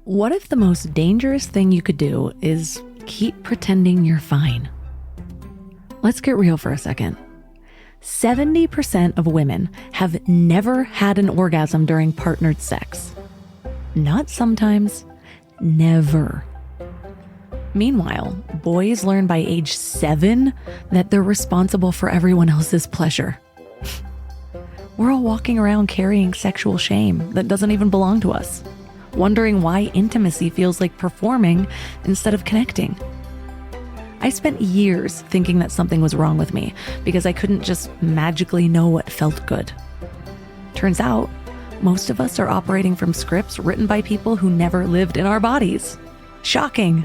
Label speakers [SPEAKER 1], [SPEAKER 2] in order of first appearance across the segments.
[SPEAKER 1] What if the most dangerous thing you could do is keep pretending you're fine? Let's get real for a second. 70% of women have never had an orgasm during partnered sex. Not sometimes, never. Meanwhile, boys learn by age 7 that they're responsible for everyone else's pleasure. We're all walking around carrying sexual shame that doesn't even belong to us, wondering why intimacy feels like performing instead of connecting. I spent years thinking that something was wrong with me because I couldn't just magically know what felt good. Turns out, most of us are operating from scripts written by people who never lived in our bodies. Shocking.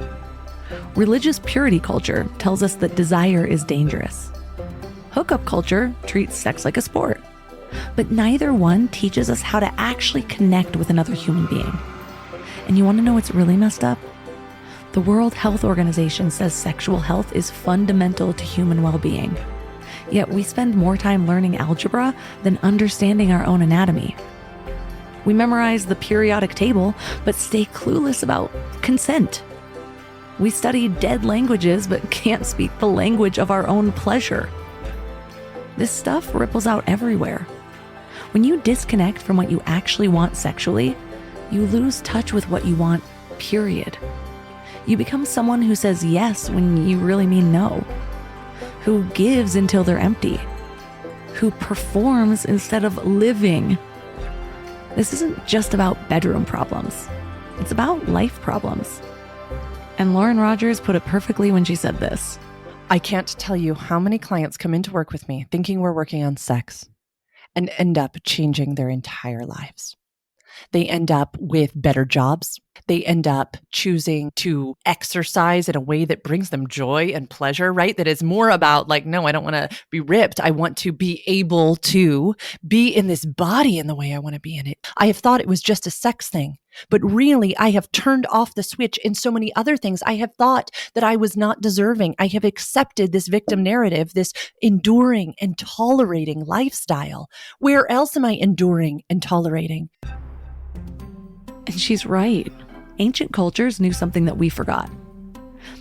[SPEAKER 1] Religious purity culture tells us that desire is dangerous. Hookup culture treats sex like a sport. But neither one teaches us how to actually connect with another human being. And you want to know what's really messed up? The World Health Organization says sexual health is fundamental to human well-being. Yet we spend more time learning algebra than understanding our own anatomy. We memorize the periodic table, but stay clueless about consent. We study dead languages, but can't speak the language of our own pleasure. This stuff ripples out everywhere. When you disconnect from what you actually want sexually, you lose touch with what you want, period. You become someone who says yes when you really mean no, who gives until they're empty, who performs instead of living. This isn't just about bedroom problems. It's about life problems. And Lauren Rogers put it perfectly when she said this.
[SPEAKER 2] I can't tell you how many clients come into work with me thinking we're working on sex and end up changing their entire lives. They end up with better jobs. They end up choosing to exercise in a way that brings them joy and pleasure, right? That is more about like, no, I don't want to be ripped. I want to be able to be in this body in the way I want to be in it. I have thought it was just a sex thing, but really I have turned off the switch in so many other things. I have thought that I was not deserving. I have accepted this victim narrative, this enduring and tolerating lifestyle. Where else am I enduring and tolerating?
[SPEAKER 1] And she's right. Ancient cultures knew something that we forgot.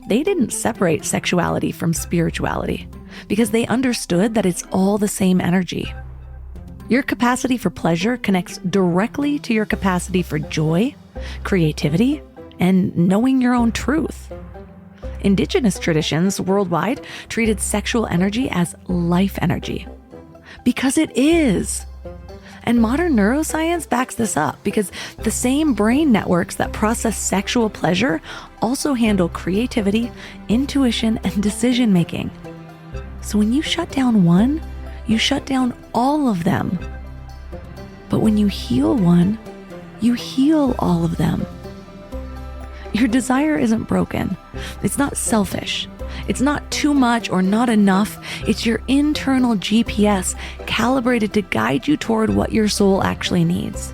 [SPEAKER 1] They didn't separate sexuality from spirituality because they understood that it's all the same energy. Your capacity for pleasure connects directly to your capacity for joy, creativity, and knowing your own truth. Indigenous traditions worldwide treated sexual energy as life energy because it is. And modern neuroscience backs this up because the same brain networks that process sexual pleasure also handle creativity, intuition, and decision-making. So when you shut down one, you shut down all of them. But when you heal one, you heal all of them. Your desire isn't broken. It's not selfish. It's not too much or not enough. It's your internal GPS calibrated to guide you toward what your soul actually needs.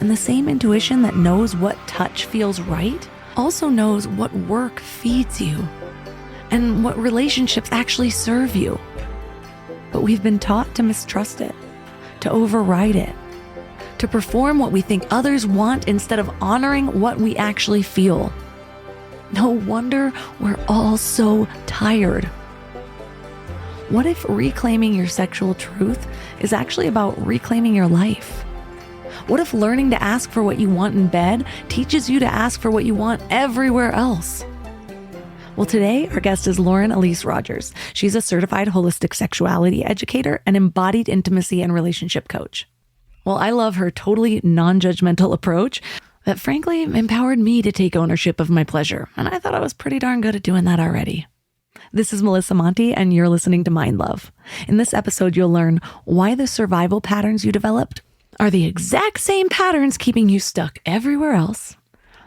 [SPEAKER 1] And the same intuition that knows what touch feels right also knows what work feeds you and what relationships actually serve you. But we've been taught to mistrust it, to override it, to perform what we think others want instead of honoring what we actually feel. No wonder we're all so tired. What if reclaiming your sexual truth is actually about reclaiming your life? What if learning to ask for what you want in bed teaches you to ask for what you want everywhere else? Well, today, our guest is Elise Rogers. She's a certified holistic sexuality educator and embodied intimacy and relationship coach. Well, I love her totally non-judgmental approach that frankly empowered me to take ownership of my pleasure. And I thought I was pretty darn good at doing that already. This is Melissa Monti, and you're listening to Mind Love. In this episode, you'll learn why the survival patterns you developed are the exact same patterns keeping you stuck everywhere else,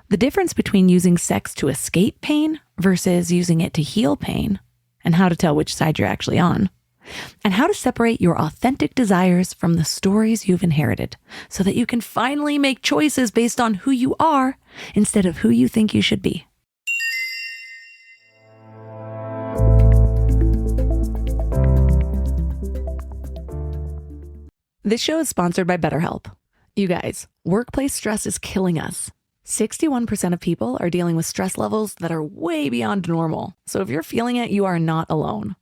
[SPEAKER 1] the difference between using sex to escape pain versus using it to heal pain, and how to tell which side you're actually on, and how to separate your authentic desires from the stories you've inherited so that you can finally make choices based on who you are instead of who you think you should be. This show is sponsored by BetterHelp. You guys, workplace stress is killing us. 61% of people are dealing with stress levels that are way beyond normal. So if you're feeling it, you are not alone.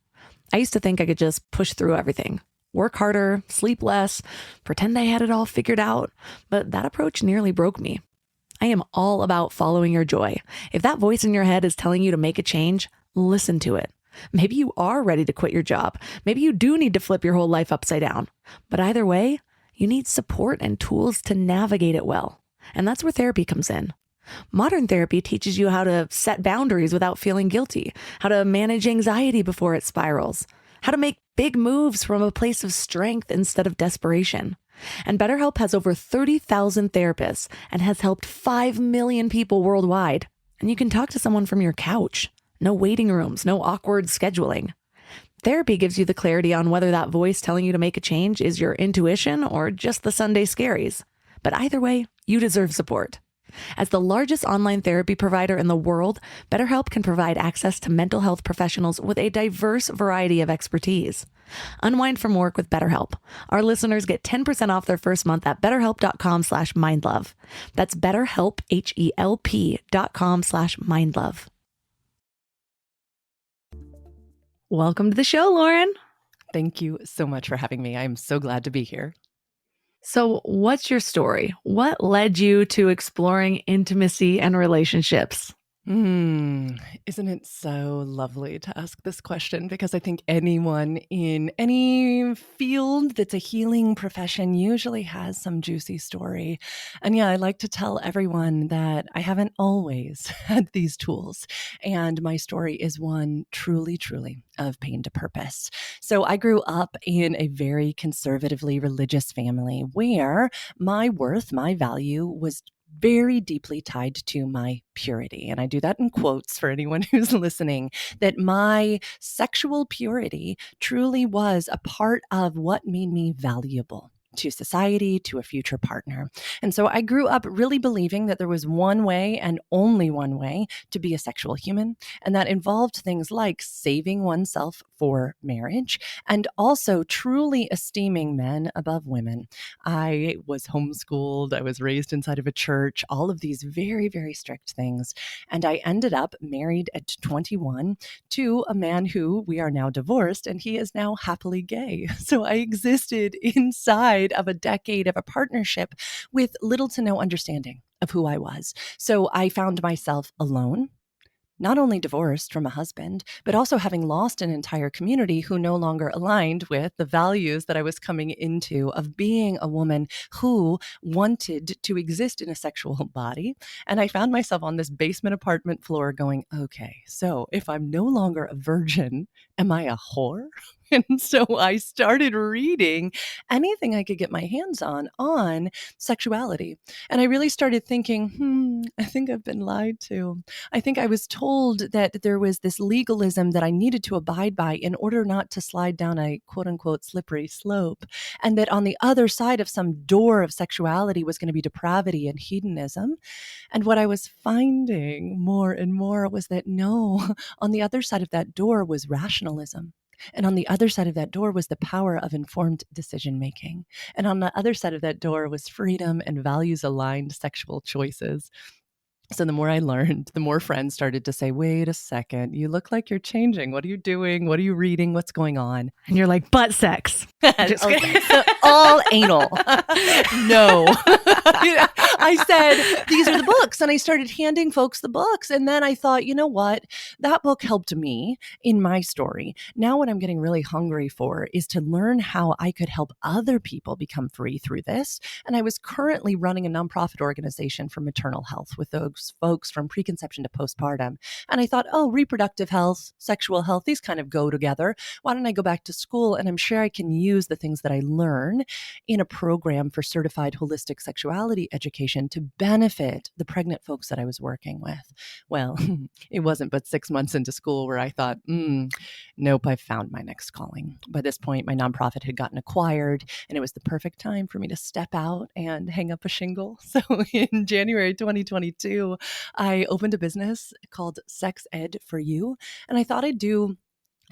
[SPEAKER 1] I used to think I could just push through everything, work harder, sleep less, pretend I had it all figured out, but that approach nearly broke me. I am all about following your joy. If that voice in your head is telling you to make a change, listen to it. Maybe you are ready to quit your job. Maybe you do need to flip your whole life upside down. But either way, you need support and tools to navigate it well. And that's where therapy comes in. Modern therapy teaches you how to set boundaries without feeling guilty, how to manage anxiety before it spirals, how to make big moves from a place of strength instead of desperation. And BetterHelp has over 30,000 therapists and has helped 5 million people worldwide. And you can talk to someone from your couch. No waiting rooms, no awkward scheduling. Therapy gives you the clarity on whether that voice telling you to make a change is your intuition or just the Sunday scaries. But either way, you deserve support. As the largest online therapy provider in the world, BetterHelp can provide access to mental health professionals with a diverse variety of expertise. Unwind from work with BetterHelp. Our listeners get 10% off their first month at betterhelp.com/mindlove. That's BetterHelp, HELP.com/mindlove. Welcome to the show, Lauren.
[SPEAKER 2] Thank you so much for having me. I'm so glad to be here.
[SPEAKER 1] So, what's your story? What led you to exploring intimacy and relationships?
[SPEAKER 2] Isn't it so lovely to ask this question? Because I think anyone in any field that's a healing profession usually has some juicy story. And yeah, I like to tell everyone that I haven't always had these tools. And my story is one truly, truly of pain to purpose. So I grew up in a very conservatively religious family where my worth, my value was very deeply tied to my purity. And I do that in quotes for anyone who's listening, that my sexual purity truly was a part of what made me valuable to society, to a future partner. And so I grew up really believing that there was one way and only one way to be a sexual human. And that involved things like saving oneself for marriage and also truly esteeming men above women. I was homeschooled. I was raised inside of a church, all of these very, very strict things. And I ended up married at 21 to a man who we are now divorced, and he is now happily gay. So I existed inside of a decade of a partnership with little to no understanding of who I was. So I found myself alone, not only divorced from a husband, but also having lost an entire community who no longer aligned with the values that I was coming into of being a woman who wanted to exist in a sexual body. And I found myself on this basement apartment floor going, okay, so if I'm no longer a virgin, am I a whore? And so I started reading anything I could get my hands on sexuality. And I really started thinking, I think I've been lied to. I think I was told that there was this legalism that I needed to abide by in order not to slide down a quote unquote slippery slope. And that on the other side of some door of sexuality was going to be depravity and hedonism. And what I was finding more and more was that no, on the other side of that door was rationalism. And on the other side of that door was the power of informed decision making. And on the other side of that door was freedom and values aligned sexual choices. So the more I learned, the more friends started to say, wait a second, you look like you're changing. What are you doing? What are you reading? What's going on?
[SPEAKER 1] And you're like, butt sex. Just
[SPEAKER 2] okay, so all anal. No. I said, these are the books. And I started handing folks the books. And then I thought, you know what? That book helped me in my story. Now what I'm getting really hungry for is to learn how I could help other people become free through this. And I was currently running a nonprofit organization for maternal health with those folks from preconception to postpartum. And I thought, oh, reproductive health, sexual health, these kind of go together. Why don't I go back to school? And I'm sure I can use the things that I learn in a program for certified holistic sexuality education to benefit the pregnant folks that I was working with. Well, it wasn't but 6 months into school where I thought, nope, I've found my next calling. By this point, my nonprofit had gotten acquired, and it was the perfect time for me to step out and hang up a shingle. So in January 2022, I opened a business called Sex Ed for You, and I thought I'd do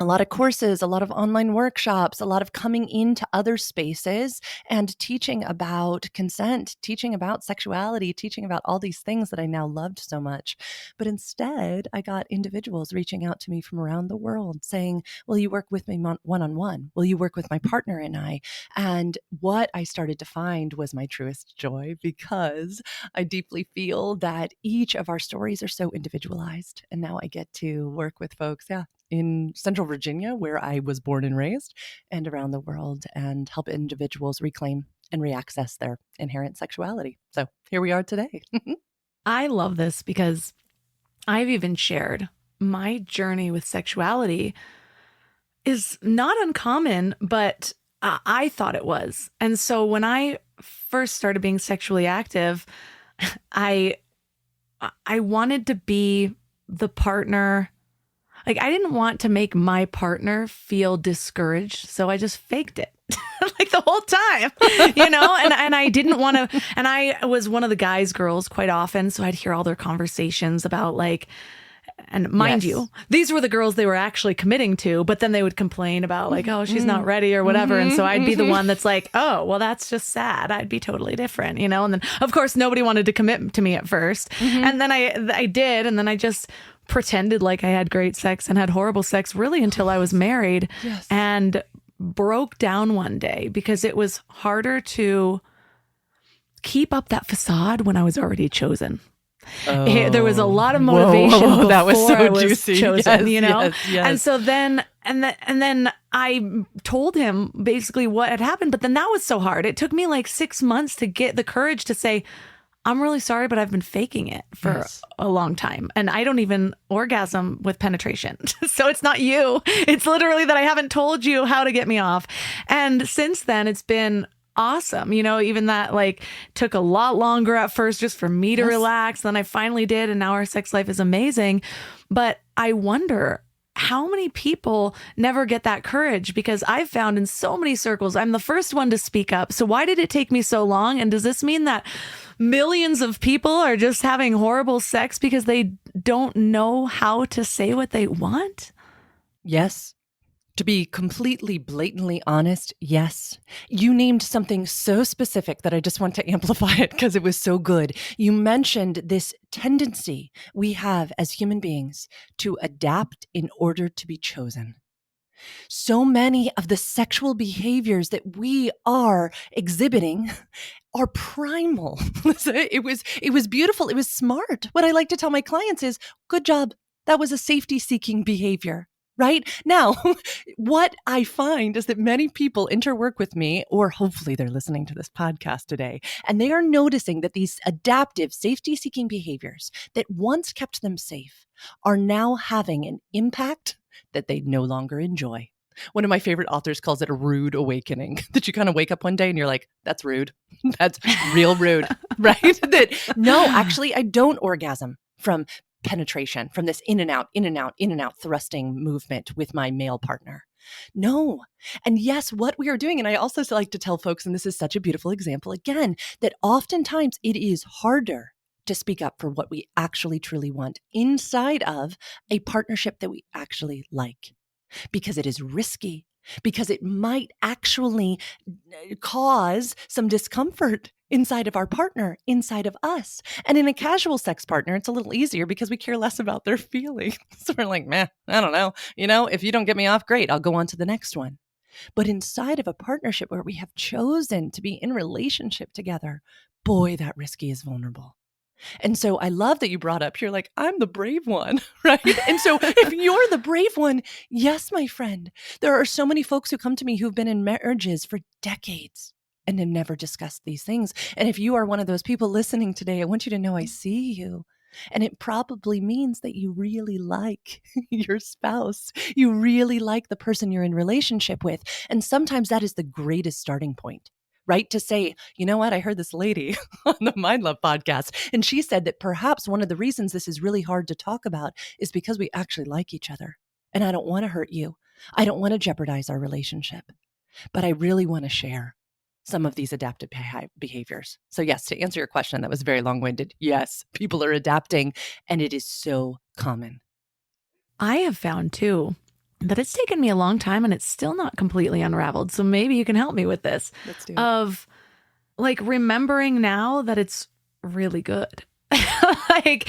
[SPEAKER 2] a lot of courses, a lot of online workshops, a lot of coming into other spaces and teaching about consent, teaching about sexuality, teaching about all these things that I now loved so much. But instead, I got individuals reaching out to me from around the world saying, will you work with me one-on-one? Will you work with my partner and I? And what I started to find was my truest joy, because I deeply feel that each of our stories are so individualized. And now I get to work with folks, in Central Virginia, where I was born and raised, and around the world, and help individuals reclaim and reaccess their inherent sexuality. So here we are today.
[SPEAKER 1] I love this because I've even shared my journey with sexuality is not uncommon, but I thought it was. And so when I first started being sexually active, I wanted to be the partner. Like, I didn't want to make my partner feel discouraged, so I just faked it. Like the whole time, and I didn't want to, and I was one of the guys' girls quite often. So I'd hear all their conversations about like, and mind you, these were the girls they were actually committing to, but then they would complain about like, oh, she's not ready or whatever. And so I'd be the one that's like, oh, well, that's just sad. I'd be totally different, and then of course nobody wanted to commit to me at first. And then I did. And then I just pretended like I had great sex and had horrible sex really until I was married and broke down one day because it was harder to keep up that facade when I was already chosen. There was a lot of motivation before
[SPEAKER 2] that was so
[SPEAKER 1] I was
[SPEAKER 2] juicy.
[SPEAKER 1] chosen,
[SPEAKER 2] Yes.
[SPEAKER 1] And so then, and then I told him basically what had happened, but then that was so hard. It took me like 6 months to get the courage to say, I'm really sorry, but I've been faking it for a long time. And I don't even orgasm with penetration. So it's not you. It's literally that I haven't told you how to get me off. And since then, it's been awesome. Even that like took a lot longer at first just for me to relax. Then I finally did. And now our sex life is amazing. But I wonder how many people never get that courage, because I've found in so many circles, I'm the first one to speak up. So why did it take me so long? And does this mean that millions of people are just having horrible sex because they don't know how to say what they want?
[SPEAKER 2] Yes. To be completely blatantly honest, yes. You named something so specific that I just want to amplify it because it was so good. You mentioned this tendency we have as human beings to adapt in order to be chosen. So many of the sexual behaviors that we are exhibiting are primal. It was beautiful. It was smart. What I like to tell my clients is, good job. That was a safety-seeking behavior. Right? Now, what I find is that many people interwork with me, or hopefully they're listening to this podcast today, and they are noticing that these adaptive safety-seeking behaviors that once kept them safe are now having an impact that they no longer enjoy. One of my favorite authors calls it a rude awakening, that you kind of wake up one day and you're like, that's rude. That's real rude, right? That no, actually, I don't orgasm from penetration, from this in and out, in and out, in and out thrusting movement with my male partner. No. And yes, what we are doing, and I also like to tell folks, and this is such a beautiful example again, that oftentimes it is harder to speak up for what we actually truly want inside of a partnership that we actually like, because it is risky, because it might actually cause some discomfort inside of our partner, inside of us. And in a casual sex partner, it's a little easier because we care less about their feelings. So we're like, meh, I don't know. If you don't get me off, great, I'll go on to the next one. But inside of a partnership where we have chosen to be in relationship together, boy, that risky is vulnerable. And so I love that you brought up, you're like, I'm the brave one, right? And so if you're the brave one, yes, my friend, there are so many folks who come to me who've been in marriages for decades and have never discussed these things. And if you are one of those people listening today, I want you to know I see you. And it probably means that you really like your spouse. You really like the person you're in relationship with. And sometimes that is the greatest starting point. Right? To say, you know what? I heard this lady on the Mind Love podcast, and she said that perhaps one of the reasons this is really hard to talk about is because we actually like each other. And I don't want to hurt you. I don't want to jeopardize our relationship, but I really want to share some of these adaptive behaviors. So yes, to answer your question, that was very long-winded. Yes, people are adapting, and it is so common.
[SPEAKER 1] I have found too that it's taken me a long time and it's still not completely unraveled. So maybe you can help me with this.
[SPEAKER 2] Let's do it.
[SPEAKER 1] Of like remembering now that it's really good. like,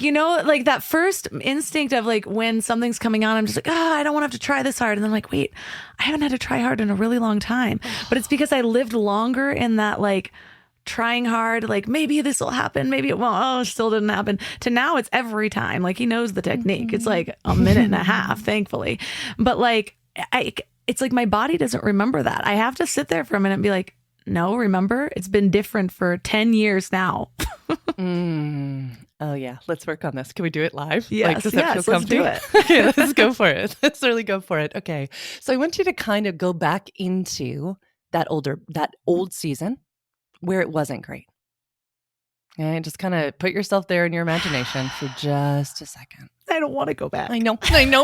[SPEAKER 1] you know, like that first instinct of like when something's coming on, I'm just like, I don't want to have to try this hard. And then I'm like, wait, I haven't had to try hard in a really long time. But it's because I lived longer in that like trying hard, like maybe this will happen, maybe it won't. Oh, it still didn't happen. To now it's every time. Like he knows the technique. It's like a minute and a half, thankfully. But like, it's like my body doesn't remember that. I have to sit there for a minute and be like, no, remember, it's been different for 10 years now.
[SPEAKER 2] Oh, yeah. Let's work on this. Can we do it live?
[SPEAKER 1] Yes,
[SPEAKER 2] does that feel
[SPEAKER 1] let's
[SPEAKER 2] comfy?
[SPEAKER 1] do it.
[SPEAKER 2] Okay, let's go for it. Let's really go for it. Okay. So I want you to kind of go back into that old season where it wasn't great. Okay, just kind of put yourself there in your imagination for just a second.
[SPEAKER 1] I don't want to go back.
[SPEAKER 2] I know.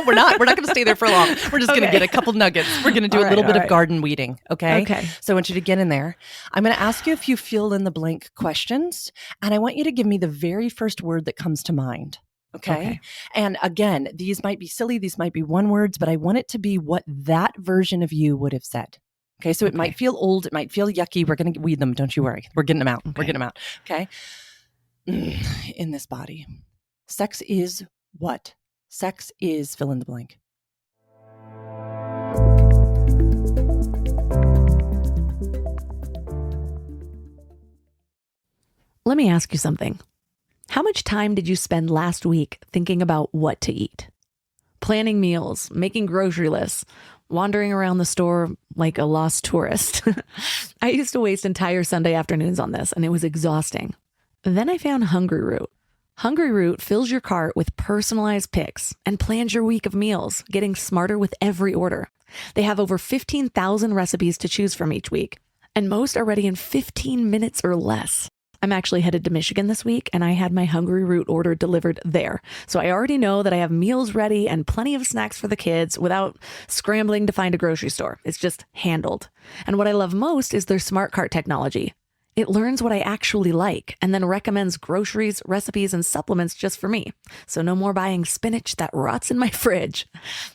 [SPEAKER 2] We're not going to stay there for long. We're just going to get a couple nuggets. We're going to do a little bit of garden weeding. Okay. So I want you to get in there. I'm going to ask you a few fill in the blank questions, and I want you to give me the very first word that comes to mind. Okay. And again, these might be silly. These might be one words, but I want it to be what that version of you would have said. Okay. So it might feel old. It might feel yucky. We're going to weed them. Don't you worry. We're getting them out. We're getting them out. Okay. In this body. Sex is what? Sex is fill in the blank.
[SPEAKER 1] Let me ask you something. How much time did you spend last week thinking about what to eat? Planning meals, making grocery lists, wandering around the store like a lost tourist. I used to waste entire Sunday afternoons on this, and it was exhausting. Then I found Hungry Root. Hungry Root fills your cart with personalized picks and plans your week of meals, getting smarter with every order. They have over 15,000 recipes to choose from each week, and most are ready in 15 minutes or less. I'm actually headed to Michigan this week, and I had my Hungry Root order delivered there. So I already know that I have meals ready and plenty of snacks for the kids without scrambling to find a grocery store. It's just handled. And what I love most is their smart cart technology. It learns what I actually like and then recommends groceries, recipes, and supplements just for me. So no more buying spinach that rots in my fridge.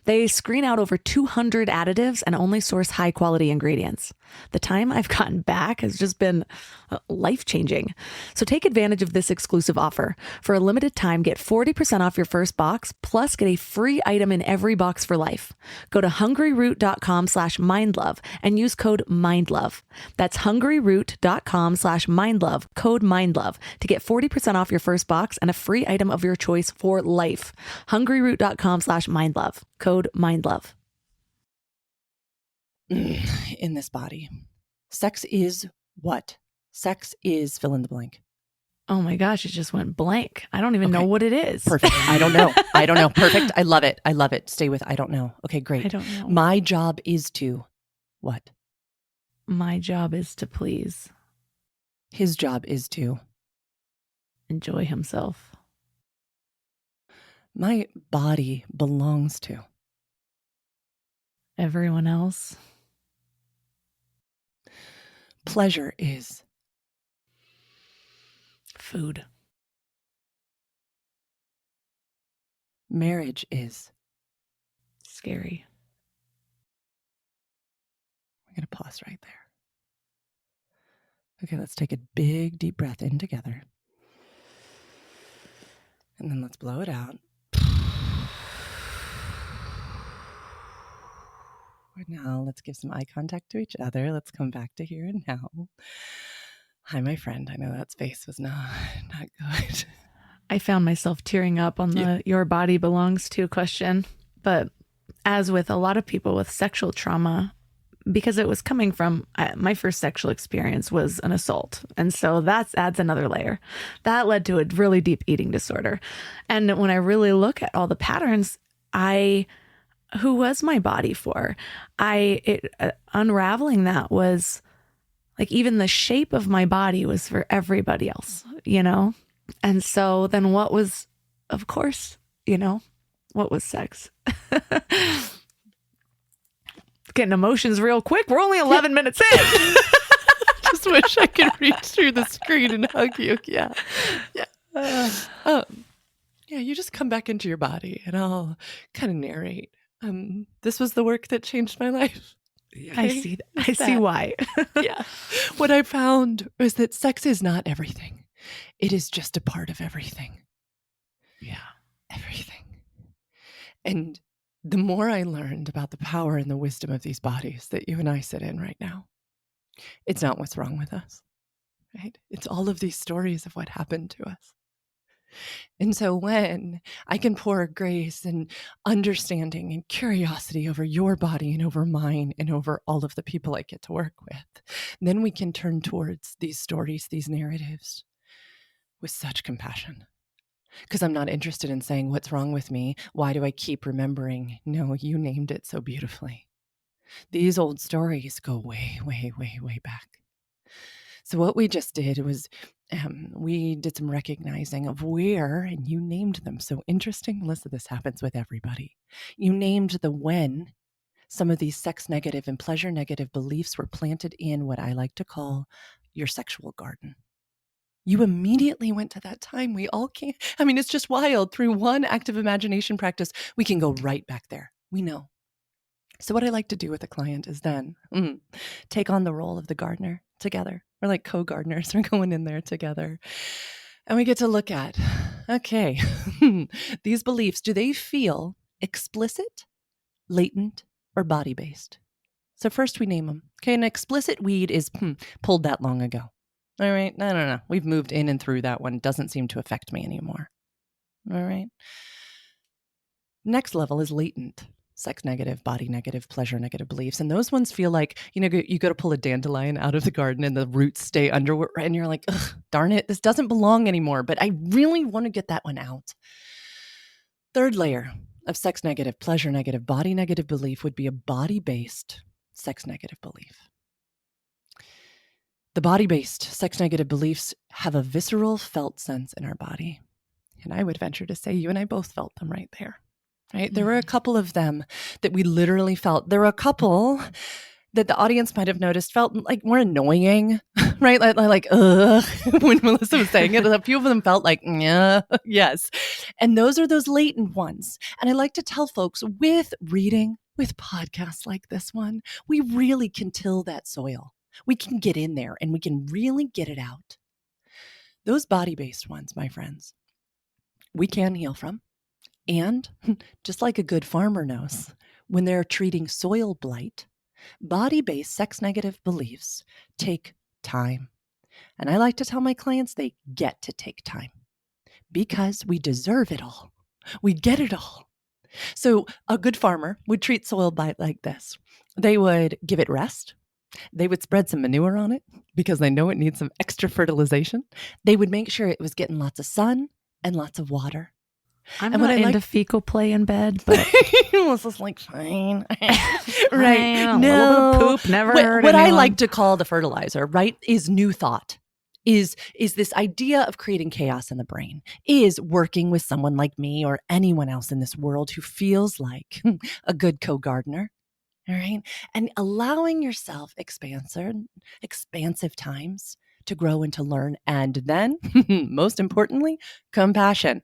[SPEAKER 1] They screen out over 200 additives and only source high-quality ingredients. The time I've gotten back has just been life-changing. So take advantage of this exclusive offer. For a limited time, get 40% off your first box, plus get a free item in every box for life. Go to hungryroot.com/mindlove and use code MINDLOVE. That's hungryroot.com/mindlove, code MINDLOVE, to get 40% off your first box and a free item of your choice for life. hungryroot.com/mindlove, code MINDLOVE.
[SPEAKER 2] In this body. Sex is what? Sex is fill in the blank.
[SPEAKER 1] Oh my gosh, it just went blank. I don't even know what it is.
[SPEAKER 2] Perfect. I don't know. Perfect. I love it. Stay with I don't know. Okay, great.
[SPEAKER 1] I don't know.
[SPEAKER 2] My job is to what?
[SPEAKER 1] My job is to please.
[SPEAKER 2] His job is to
[SPEAKER 1] enjoy himself.
[SPEAKER 2] My body belongs to
[SPEAKER 1] everyone else.
[SPEAKER 2] Pleasure is
[SPEAKER 1] food.
[SPEAKER 2] Marriage is
[SPEAKER 1] scary.
[SPEAKER 2] I'm going to pause right there. Okay, let's take a big, deep breath in together. And then let's blow it out. Now, let's give some eye contact to each other. Let's come back to here and now. Hi, my friend. I know that space was not good.
[SPEAKER 1] I found myself tearing up on the your body belongs to question. But as with a lot of people with sexual trauma, because it was coming from my first sexual experience was an assault. And so that adds another layer. That led to a really deep eating disorder. And when I really look at all the patterns, who was my body for? Unraveling that was like even the shape of my body was for everybody else, you know? And so then what was, of course, you know, what was sex? Getting emotions real quick. We're only 11 minutes in.
[SPEAKER 2] Just wish I could reach through the screen and hug you. Yeah. Yeah, you just come back into your body and I'll kind of narrate. This was the work that changed my life.
[SPEAKER 1] I see. I see why.
[SPEAKER 2] Yeah. What I found was that sex is not everything. It is just a part of everything.
[SPEAKER 1] Yeah.
[SPEAKER 2] Everything. And the more I learned about the power and the wisdom of these bodies that you and I sit in right now, it's not what's wrong with us, right? It's all of these stories of what happened to us. And so when I can pour grace and understanding and curiosity over your body and over mine and over all of the people I get to work with, then we can turn towards these stories, these narratives with such compassion. Because I'm not interested in saying, what's wrong with me? Why do I keep remembering? No, you named it so beautifully. These old stories go way, way, way, way back. So what we just did was we did some recognizing of where, and you named them. So interesting. Listen, this happens with everybody. You named the when some of these sex negative and pleasure negative beliefs were planted in what I like to call your sexual garden. You immediately went to that time. We all can't. I mean, it's just wild. Through one active imagination practice, we can go right back there. We know. So what I like to do with a client is then take on the role of the gardener together. We're like co-gardeners. We're going in there together. And we get to look at, okay, these beliefs, do they feel explicit, latent, or body-based? So first we name them. Okay, an explicit weed is pulled that long ago. All right, no. We've moved in and through that one. It doesn't seem to affect me anymore. All right. Next level is latent. Sex negative, body negative, pleasure negative beliefs. And those ones feel like, you go to pull a dandelion out of the garden and the roots stay under, and you're like, ugh, darn it, this doesn't belong anymore. But I really want to get that one out. Third layer of sex negative, pleasure negative, body negative belief would be a body-based sex negative belief. The body-based sex negative beliefs have a visceral felt sense in our body. And I would venture to say you and I both felt them right there. Right? There were a couple of them that we literally felt. There were a couple that the audience might have noticed felt like more annoying, right? Like ugh, when Melissa was saying it. A few of them felt like, yeah, yes. And those are those latent ones. And I like to tell folks with reading, with podcasts like this one, we really can till that soil. We can get in there and we can really get it out. Those body-based ones, my friends, we can heal from. And just like a good farmer knows, when they're treating soil blight, body-based sex negative beliefs take time. And I like to tell my clients they get to take time because we deserve it all. We get it all. So a good farmer would treat soil blight like this. They would give it rest. They would spread some manure on it because they know it needs some extra fertilization. They would make sure it was getting lots of sun and lots of water.
[SPEAKER 1] I'm not into fecal play in bed, but
[SPEAKER 2] it's just like fine, right?
[SPEAKER 1] No, a little bit of poop never hurt
[SPEAKER 2] What
[SPEAKER 1] anyone.
[SPEAKER 2] I like to call the fertilizer, right, is new thought. Is this idea of creating chaos in the brain? Is working with someone like me or anyone else in this world who feels like a good co-gardener, all right, and allowing yourself expansive times to grow and to learn, and then most importantly, compassion.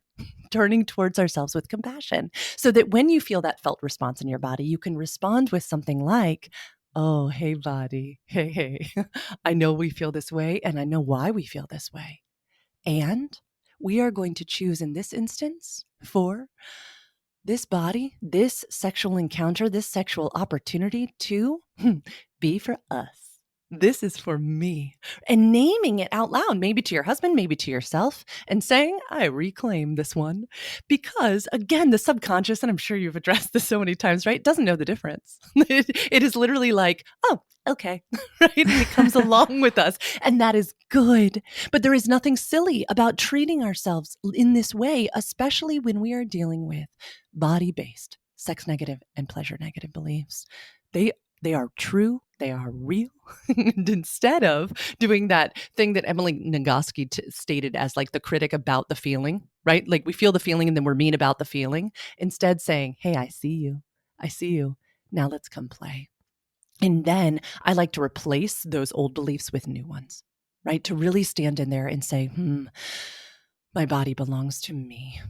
[SPEAKER 2] Turning towards ourselves with compassion so that when you feel that felt response in your body, you can respond with something like, oh, hey, body. Hey, I know we feel this way and I know why we feel this way. And we are going to choose in this instance for this body, this sexual encounter, this sexual opportunity to be for us. This is for me. And naming it out loud, maybe to your husband, maybe to yourself, and saying, I reclaim this one. Because again, the subconscious, and I'm sure you've addressed this so many times, right? Doesn't know the difference. It is literally like, oh, okay, right? And it comes along with us. And that is good. But there is nothing silly about treating ourselves in this way, especially when we are dealing with body-based, sex negative, and pleasure negative beliefs. They are true. They are real. And instead of doing that thing that Emily Nagoski stated as like the critic about the feeling, right? Like we feel the feeling and then we're mean about the feeling. Instead saying, hey, I see you. I see you. Now let's come play. And then I like to replace those old beliefs with new ones, right? To really stand in there and say, my body belongs to me.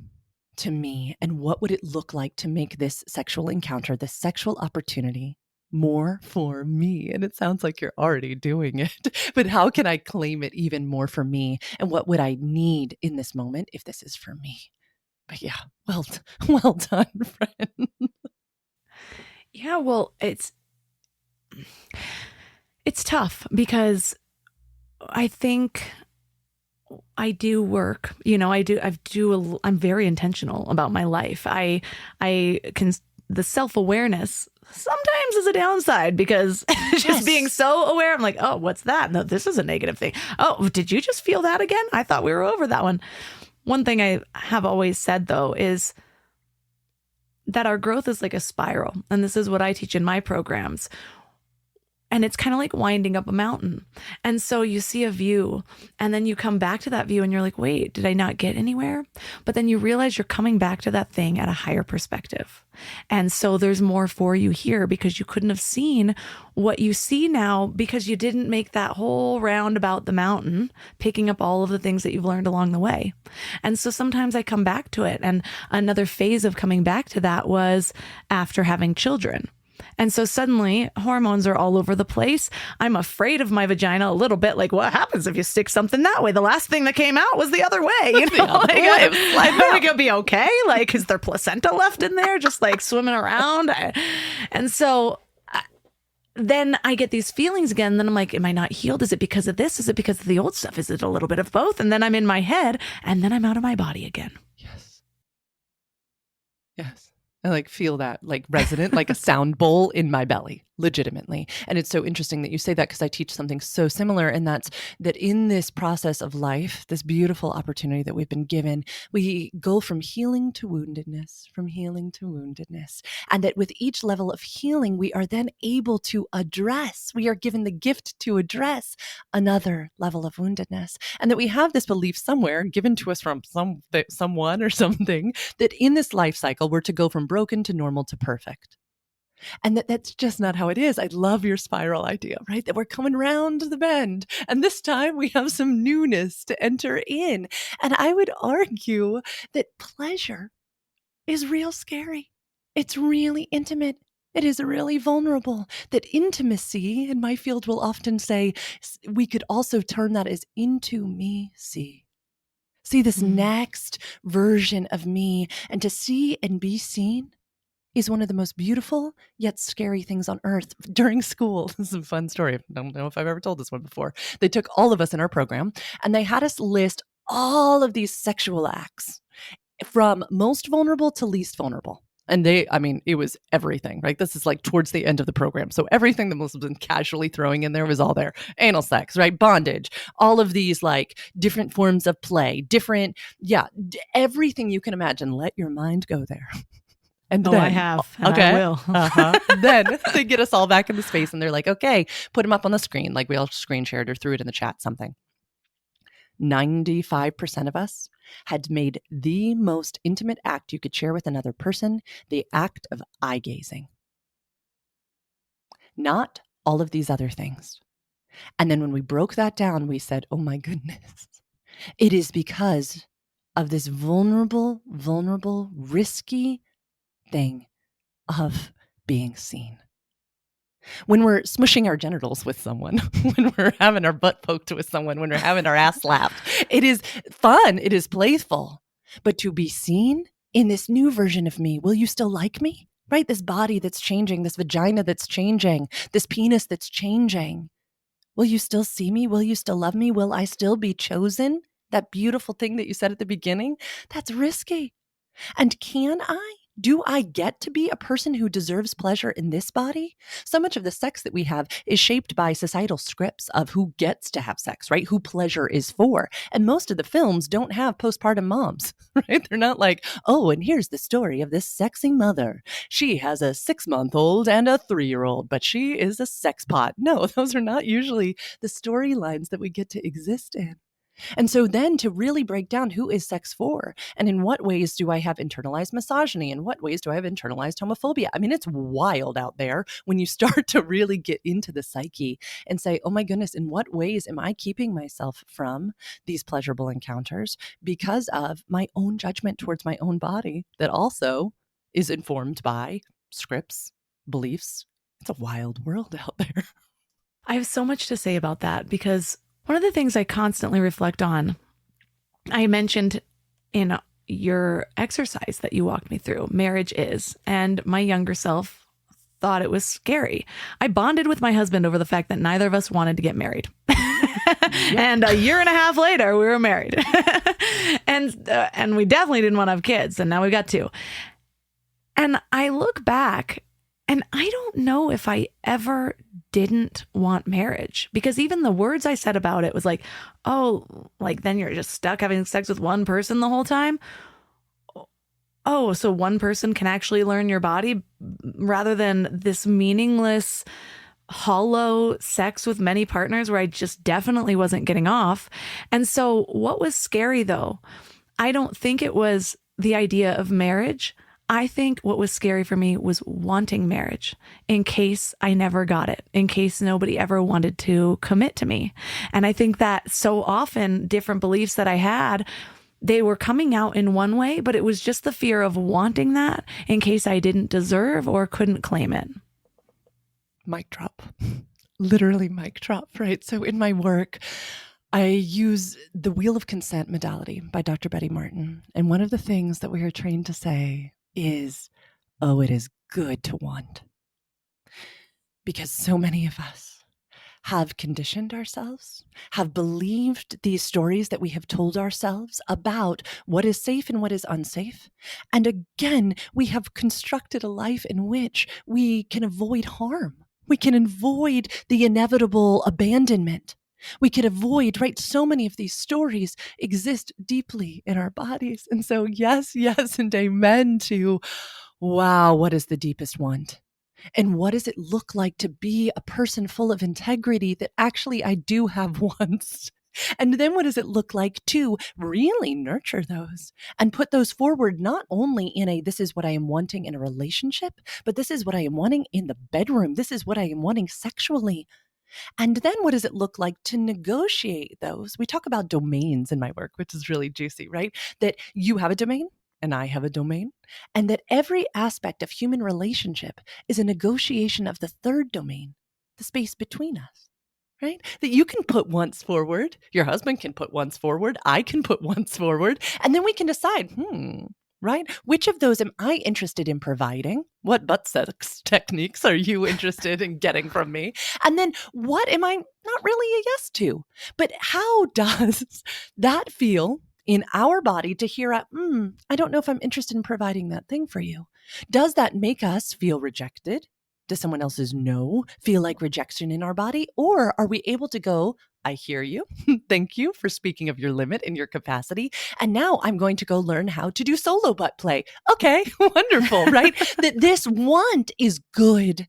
[SPEAKER 2] to me, and what would it look like to make this sexual encounter, this sexual opportunity, more for me? And it sounds like you're already doing it, but how can I claim it even more for me? And what would I need in this moment if this is for me? But yeah, well done, friend.
[SPEAKER 1] Yeah, well, it's tough because I think I do work, I'm very intentional about my life. I can, the self-awareness sometimes is a downside because just being so aware, I'm like, oh, what's that? No, this is a negative thing. Oh, did you just feel that again? I thought we were over that one. One thing I have always said though is that our growth is like a spiral. And this is what I teach in my programs. And it's kind of like winding up a mountain. And so you see a view and then you come back to that view and you're like, wait, did I not get anywhere? But then you realize you're coming back to that thing at a higher perspective. And so there's more for you here because you couldn't have seen what you see now because you didn't make that whole round about the mountain, picking up all of the things that you've learned along the way. And so sometimes I come back to it. And another phase of coming back to that was after having children. And so suddenly hormones are all over the place. I'm afraid of my vagina a little bit. Like, what happens if you stick something that way? The last thing that came out was the other way. You know, I thought we could be okay. Like, is there placenta left in there? Just like swimming around. And so then I get these feelings again. Then I'm like, am I not healed? Is it because of this? Is it because of the old stuff? Is it a little bit of both? And then I'm in my head and then I'm out of my body again.
[SPEAKER 2] Yes. Yes. I like feel that like resonant, like a sound bowl in my belly, legitimately. And it's so interesting that you say that because I teach something so similar. And that's that in this process of life, this beautiful opportunity that we've been given, we go from healing to woundedness, from healing to woundedness. And that with each level of healing, we are then able to address, we are given the gift to address another level of woundedness. And that we have this belief somewhere given to us from someone or something that in this life cycle, we're to go from broken to normal to perfect. And that's just not how it is. I love your spiral idea, right? That we're coming round the bend. And this time we have some newness to enter in. And I would argue that pleasure is real scary. It's really intimate. It is really vulnerable. That intimacy, in my field, will often say, we could also term that as into me see. See this next version of me, and to see and be seen is one of the most beautiful yet scary things on earth. During school, this is a fun story. I don't know if I've ever told this one before. They took all of us in our program and they had us list all of these sexual acts from most vulnerable to least vulnerable. And it was everything, right? This is like towards the end of the program. So everything that most have been casually throwing in there was all there. Anal sex, right? Bondage, all of these like different forms of play, everything you can imagine. Let your mind go there. And then,
[SPEAKER 1] I have. And I will.
[SPEAKER 2] Then they get us all back in the space and they're like, okay, put them up on the screen. Like we all screen shared or threw it in the chat, something. 95% of us had made the most intimate act you could share with another person, the act of eye gazing. Not all of these other things. And then when we broke that down, we said, oh my goodness, it is because of this vulnerable, risky thing of being seen. When we're smushing our genitals with someone, when we're having our butt poked with someone, when we're having our ass slapped, it is fun, it is playful. But to be seen in this new version of me, will you still like me? Right? This body that's changing, this vagina that's changing, this penis that's changing. Will you still see me? Will you still love me? Will I still be chosen? That beautiful thing that you said at the beginning, that's risky. And do I get to be a person who deserves pleasure in this body? So much of the sex that we have is shaped by societal scripts of who gets to have sex, right? Who pleasure is for. And most of the films don't have postpartum moms, right? They're not like, oh, and here's the story of this sexy mother. She has a 6-month-old and a 3-year-old, but she is a sex pot. No, those are not usually the storylines that we get to exist in. And so then to really break down who is sex for and in what ways do I have internalized misogyny? In what ways do I have internalized homophobia? I mean, it's wild out there when you start to really get into the psyche and say, oh my goodness, in what ways am I keeping myself from these pleasurable encounters because of my own judgment towards my own body that also is informed by scripts, beliefs. It's a wild world out there.
[SPEAKER 1] I have so much to say about that because one of the things I constantly reflect on, I mentioned in your exercise that you walked me through, marriage is, and my younger self thought it was scary. I bonded with my husband over the fact that neither of us wanted to get married. And a year and a half later, we were married. and we definitely didn't want to have kids, and now we've got two. And I look back and I don't know if I ever didn't want marriage, because even the words I said about it was like, oh, like then you're just stuck having sex with one person the whole time. Oh, so one person can actually learn your body rather than this meaningless, hollow sex with many partners where I just definitely wasn't getting off. And so what was scary though, I don't think it was the idea of marriage. I think what was scary for me was wanting marriage in case I never got it, in case nobody ever wanted to commit to me. And I think that so often different beliefs that I had, they were coming out in one way, but it was just the fear of wanting that in case I didn't deserve or couldn't claim it.
[SPEAKER 2] Mic drop. Literally mic drop, right? So in my work, I use the Wheel of Consent modality by Dr. Betty Martin. And one of the things that we are trained to say is, oh, it is good to want. Because so many of us have conditioned ourselves, have believed these stories that we have told ourselves about what is safe and what is unsafe. And again, we have constructed a life in which we can avoid harm. We can avoid the inevitable abandonment. We could avoid, right? So many of these stories exist deeply in our bodies. And so, yes, and amen to, wow, what is the deepest want? And what does it look like to be a person full of integrity that actually I do have wants? And then what does it look like to really nurture those and put those forward, not only in a, this is what I am wanting in a relationship, but this is what I am wanting in the bedroom. This is what I am wanting sexually. And then what does it look like to negotiate those? We talk about domains in my work, which is really juicy, right? That you have a domain and I have a domain, and that every aspect of human relationship is a negotiation of the third domain, the space between us, right? That you can put wants forward, your husband can put wants forward, I can put wants forward, and then we can decide, right? Which of those am I interested in providing? What butt sex techniques are you interested in getting from me? And then what am I not really a yes to? But how does that feel in our body to hear, I don't know if I'm interested in providing that thing for you? Does that make us feel rejected? Does someone else's no feel like rejection in our body? Or are we able to go, I hear you. Thank you for speaking of your limit and your capacity. And now I'm going to go learn how to do solo butt play. Okay, wonderful, right? That this want is good.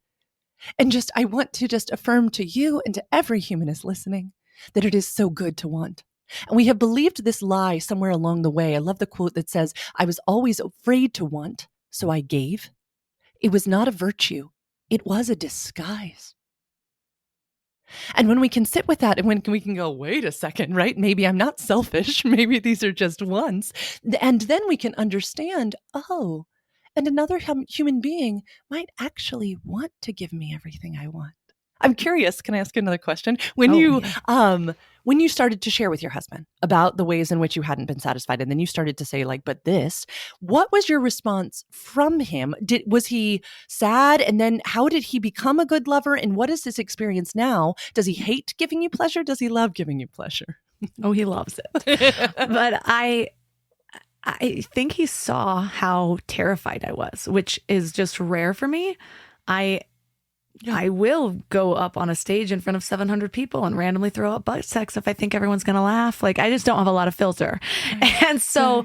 [SPEAKER 2] And I want to affirm to you and to every human is listening that it is so good to want. And we have believed this lie somewhere along the way. I love the quote that says, I was always afraid to want, so I gave. It was not a virtue. It was a disguise. And when we can sit with that and when we can go, wait a second, right? Maybe I'm not selfish. Maybe these are just wants. And then we can understand, oh, and another human being might actually want to give me everything I want. I'm curious. Can I ask another question? When you started to share with your husband about the ways in which you hadn't been satisfied, and then you started to say but this, what was your response from him? Was he sad? And then how did he become a good lover? And what is his experience now? Does he hate giving you pleasure? Does he love giving you pleasure?
[SPEAKER 1] Oh, he loves it. But I think he saw how terrified I was, which is just rare for me. I will go up on a stage in front of 700 people and randomly throw up butt sex if I think everyone's going to laugh. I just don't have a lot of filter. Right. And so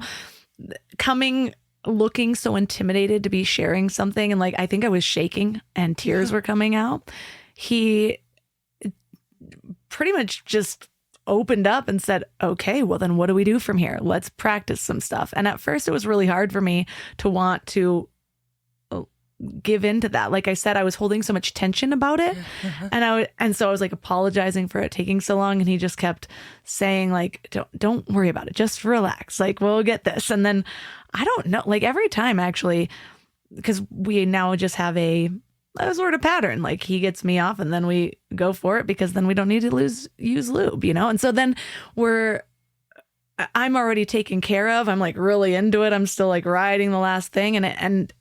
[SPEAKER 1] looking so intimidated to be sharing something. And I think I was shaking and tears were coming out. He pretty much just opened up and said, okay, well then what do we do from here? Let's practice some stuff. And at first it was really hard for me to want to give into that. Like I said, I was holding so much tension about it. And so I was like apologizing for it taking so long. And he just kept saying like, don't worry about it. Just relax. Like, we'll get this. And then I don't know, like every time actually, because we now just have a sort of pattern, like he gets me off and then we go for it because then we don't need to use lube, you know? And so then I'm already taken care of. I'm like really into it. I'm still like riding the last thing. And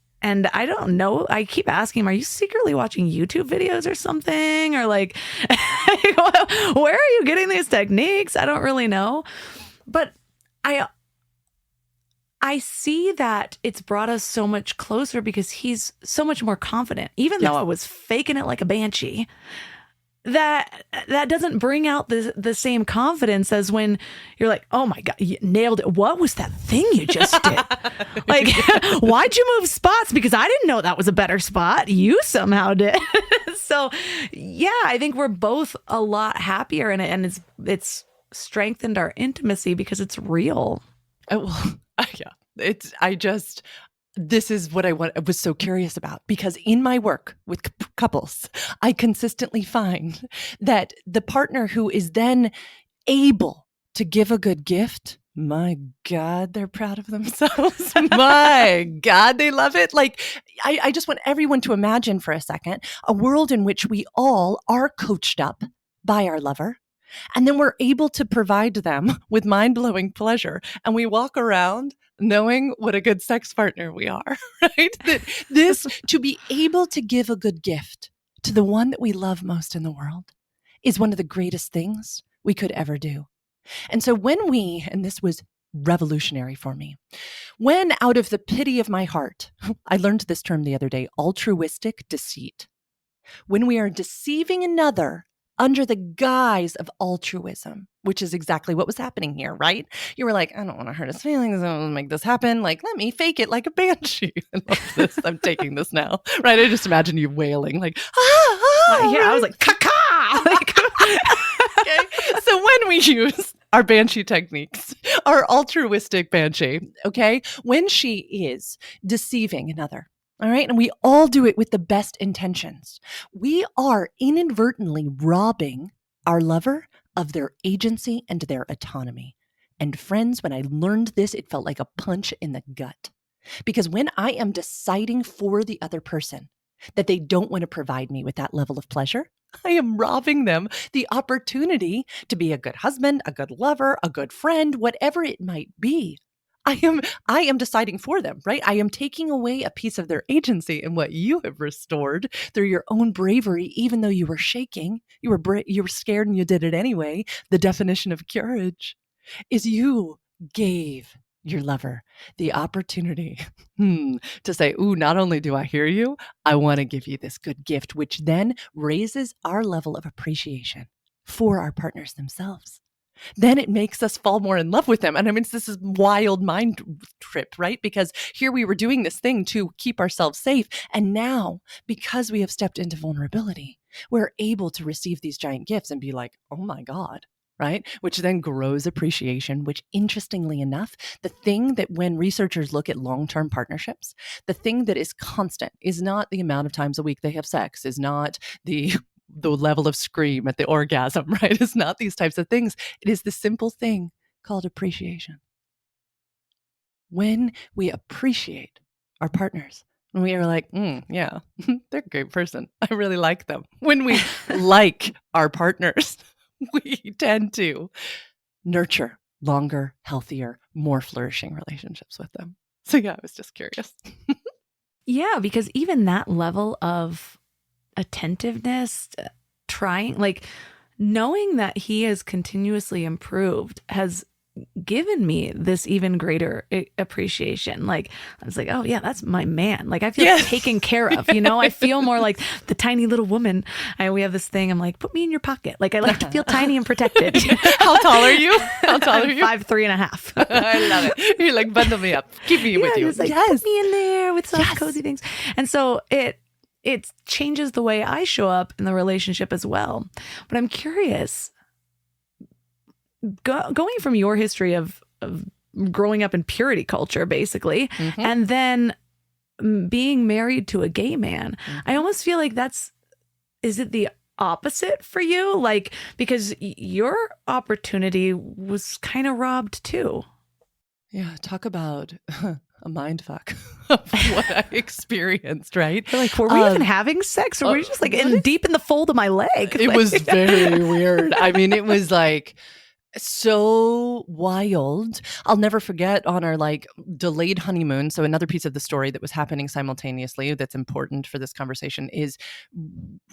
[SPEAKER 1] I don't know. I keep asking him, are you secretly watching YouTube videos or something? Or like, where are you getting these techniques? I don't really know. But I see that it's brought us so much closer because he's so much more confident, even though I was faking it like a banshee. That doesn't bring out the same confidence as when you're like, oh my God, you nailed it. What was that thing you just did? Like, why'd you move spots? Because I didn't know that was a better spot. You somehow did. So yeah, I think we're both a lot happier in it, and it's strengthened our intimacy because it's real.
[SPEAKER 2] Yeah, this is what I was so curious about, because in my work with couples, I consistently find that the partner who is then able to give a good gift, my God, they're proud of themselves. My God, they love it. Like, I just want everyone to imagine for a second a world in which we all are coached up by our lover. And then we're able to provide them with mind-blowing pleasure. And we walk around knowing what a good sex partner we are, right? To be able to give a good gift to the one that we love most in the world is one of the greatest things we could ever do. And so and this was revolutionary for me, when out of the pity of my heart, I learned this term the other day, altruistic deceit. When we are deceiving another under the guise of altruism, which is exactly what was happening here, right? You were like, I don't want to hurt his feelings. I don't want to make this happen. Like, let me fake it like a banshee. I love this. I'm taking this now, right? I just imagine you wailing like,
[SPEAKER 1] yeah, I was like, caca. Like,
[SPEAKER 2] okay. So when we use our banshee techniques, our altruistic banshee, okay, when she is deceiving another, all right. And we all do it with the best intentions, we are inadvertently robbing our lover of their agency and their autonomy. And friends, when I learned this, it felt like a punch in the gut. Because when I am deciding for the other person that they don't want to provide me with that level of pleasure, I am robbing them the opportunity to be a good husband, a good lover, a good friend, whatever it might be. I am deciding for them, right? I am taking away a piece of their agency, and what you have restored through your own bravery, even though you were shaking, you were scared and you did it anyway. The definition of courage is you gave your lover the opportunity to say, ooh, not only do I hear you, I want to give you this good gift, which then raises our level of appreciation for our partners themselves. Then it makes us fall more in love with them. And I mean, this is wild mind trip, right? Because here we were doing this thing to keep ourselves safe. And now, because we have stepped into vulnerability, we're able to receive these giant gifts and be like, oh my God, right? Which then grows appreciation, which interestingly enough, the thing that when researchers look at long-term partnerships, the thing that is constant is not the amount of times a week they have sex, is not the level of scream at the orgasm, right? It's not these types of things. It is the simple thing called appreciation. When we appreciate our partners, when we are like, yeah, they're a great person. I really like them. When we like our partners, we tend to nurture longer, healthier, more flourishing relationships with them. So yeah, I was just curious.
[SPEAKER 1] Yeah, because even that level of attentiveness, trying, like knowing that he has continuously improved has given me this even greater appreciation. Like I was like, oh yeah, that's my man. Like I feel taken care of, you know. I feel more like the tiny little woman. We have this thing, I'm like, put me in your pocket. Like I like to feel tiny and protected.
[SPEAKER 2] How tall are you? How tall are you?
[SPEAKER 1] 5'3.5".
[SPEAKER 2] I love it. You're like, bundle me up, keep me with you.
[SPEAKER 1] Like, put me in there with some cozy things. And so it changes the way I show up in the relationship as well. But I'm curious, going from your history of growing up in purity culture, basically,
[SPEAKER 2] Mm-hmm.
[SPEAKER 1] and then being married to a gay man, I almost feel like is it the opposite for you? Like, because your opportunity was kind of robbed too.
[SPEAKER 2] Yeah, talk about a mind fuck of what I experienced, right?
[SPEAKER 1] Like, were we even having sex, or were we just like deep in the fold of my leg?
[SPEAKER 2] It
[SPEAKER 1] Like,
[SPEAKER 2] was very weird. I mean, it was like so wild. I'll never forget on our like delayed honeymoon. So another piece of the story that was happening simultaneously that's important for this conversation is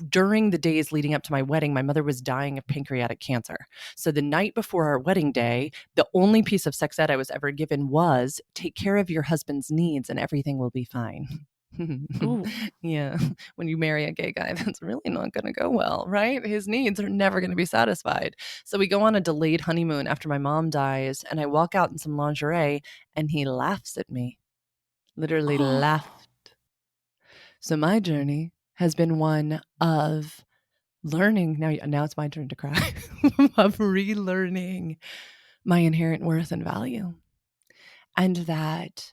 [SPEAKER 2] during the days leading up to my wedding, my mother was dying of pancreatic cancer. So the night before our wedding day, the only piece of sex ed I was ever given was take care of your husband's needs and everything will be fine. Yeah. When you marry a gay guy, that's really not going to go well, right? His needs are never going to be satisfied. So we go on a delayed honeymoon after my mom dies, and I walk out in some lingerie, and he laughs at me. Literally laughed. So my journey has been one of learning. Now it's my turn to cry. Of relearning my inherent worth and value. And that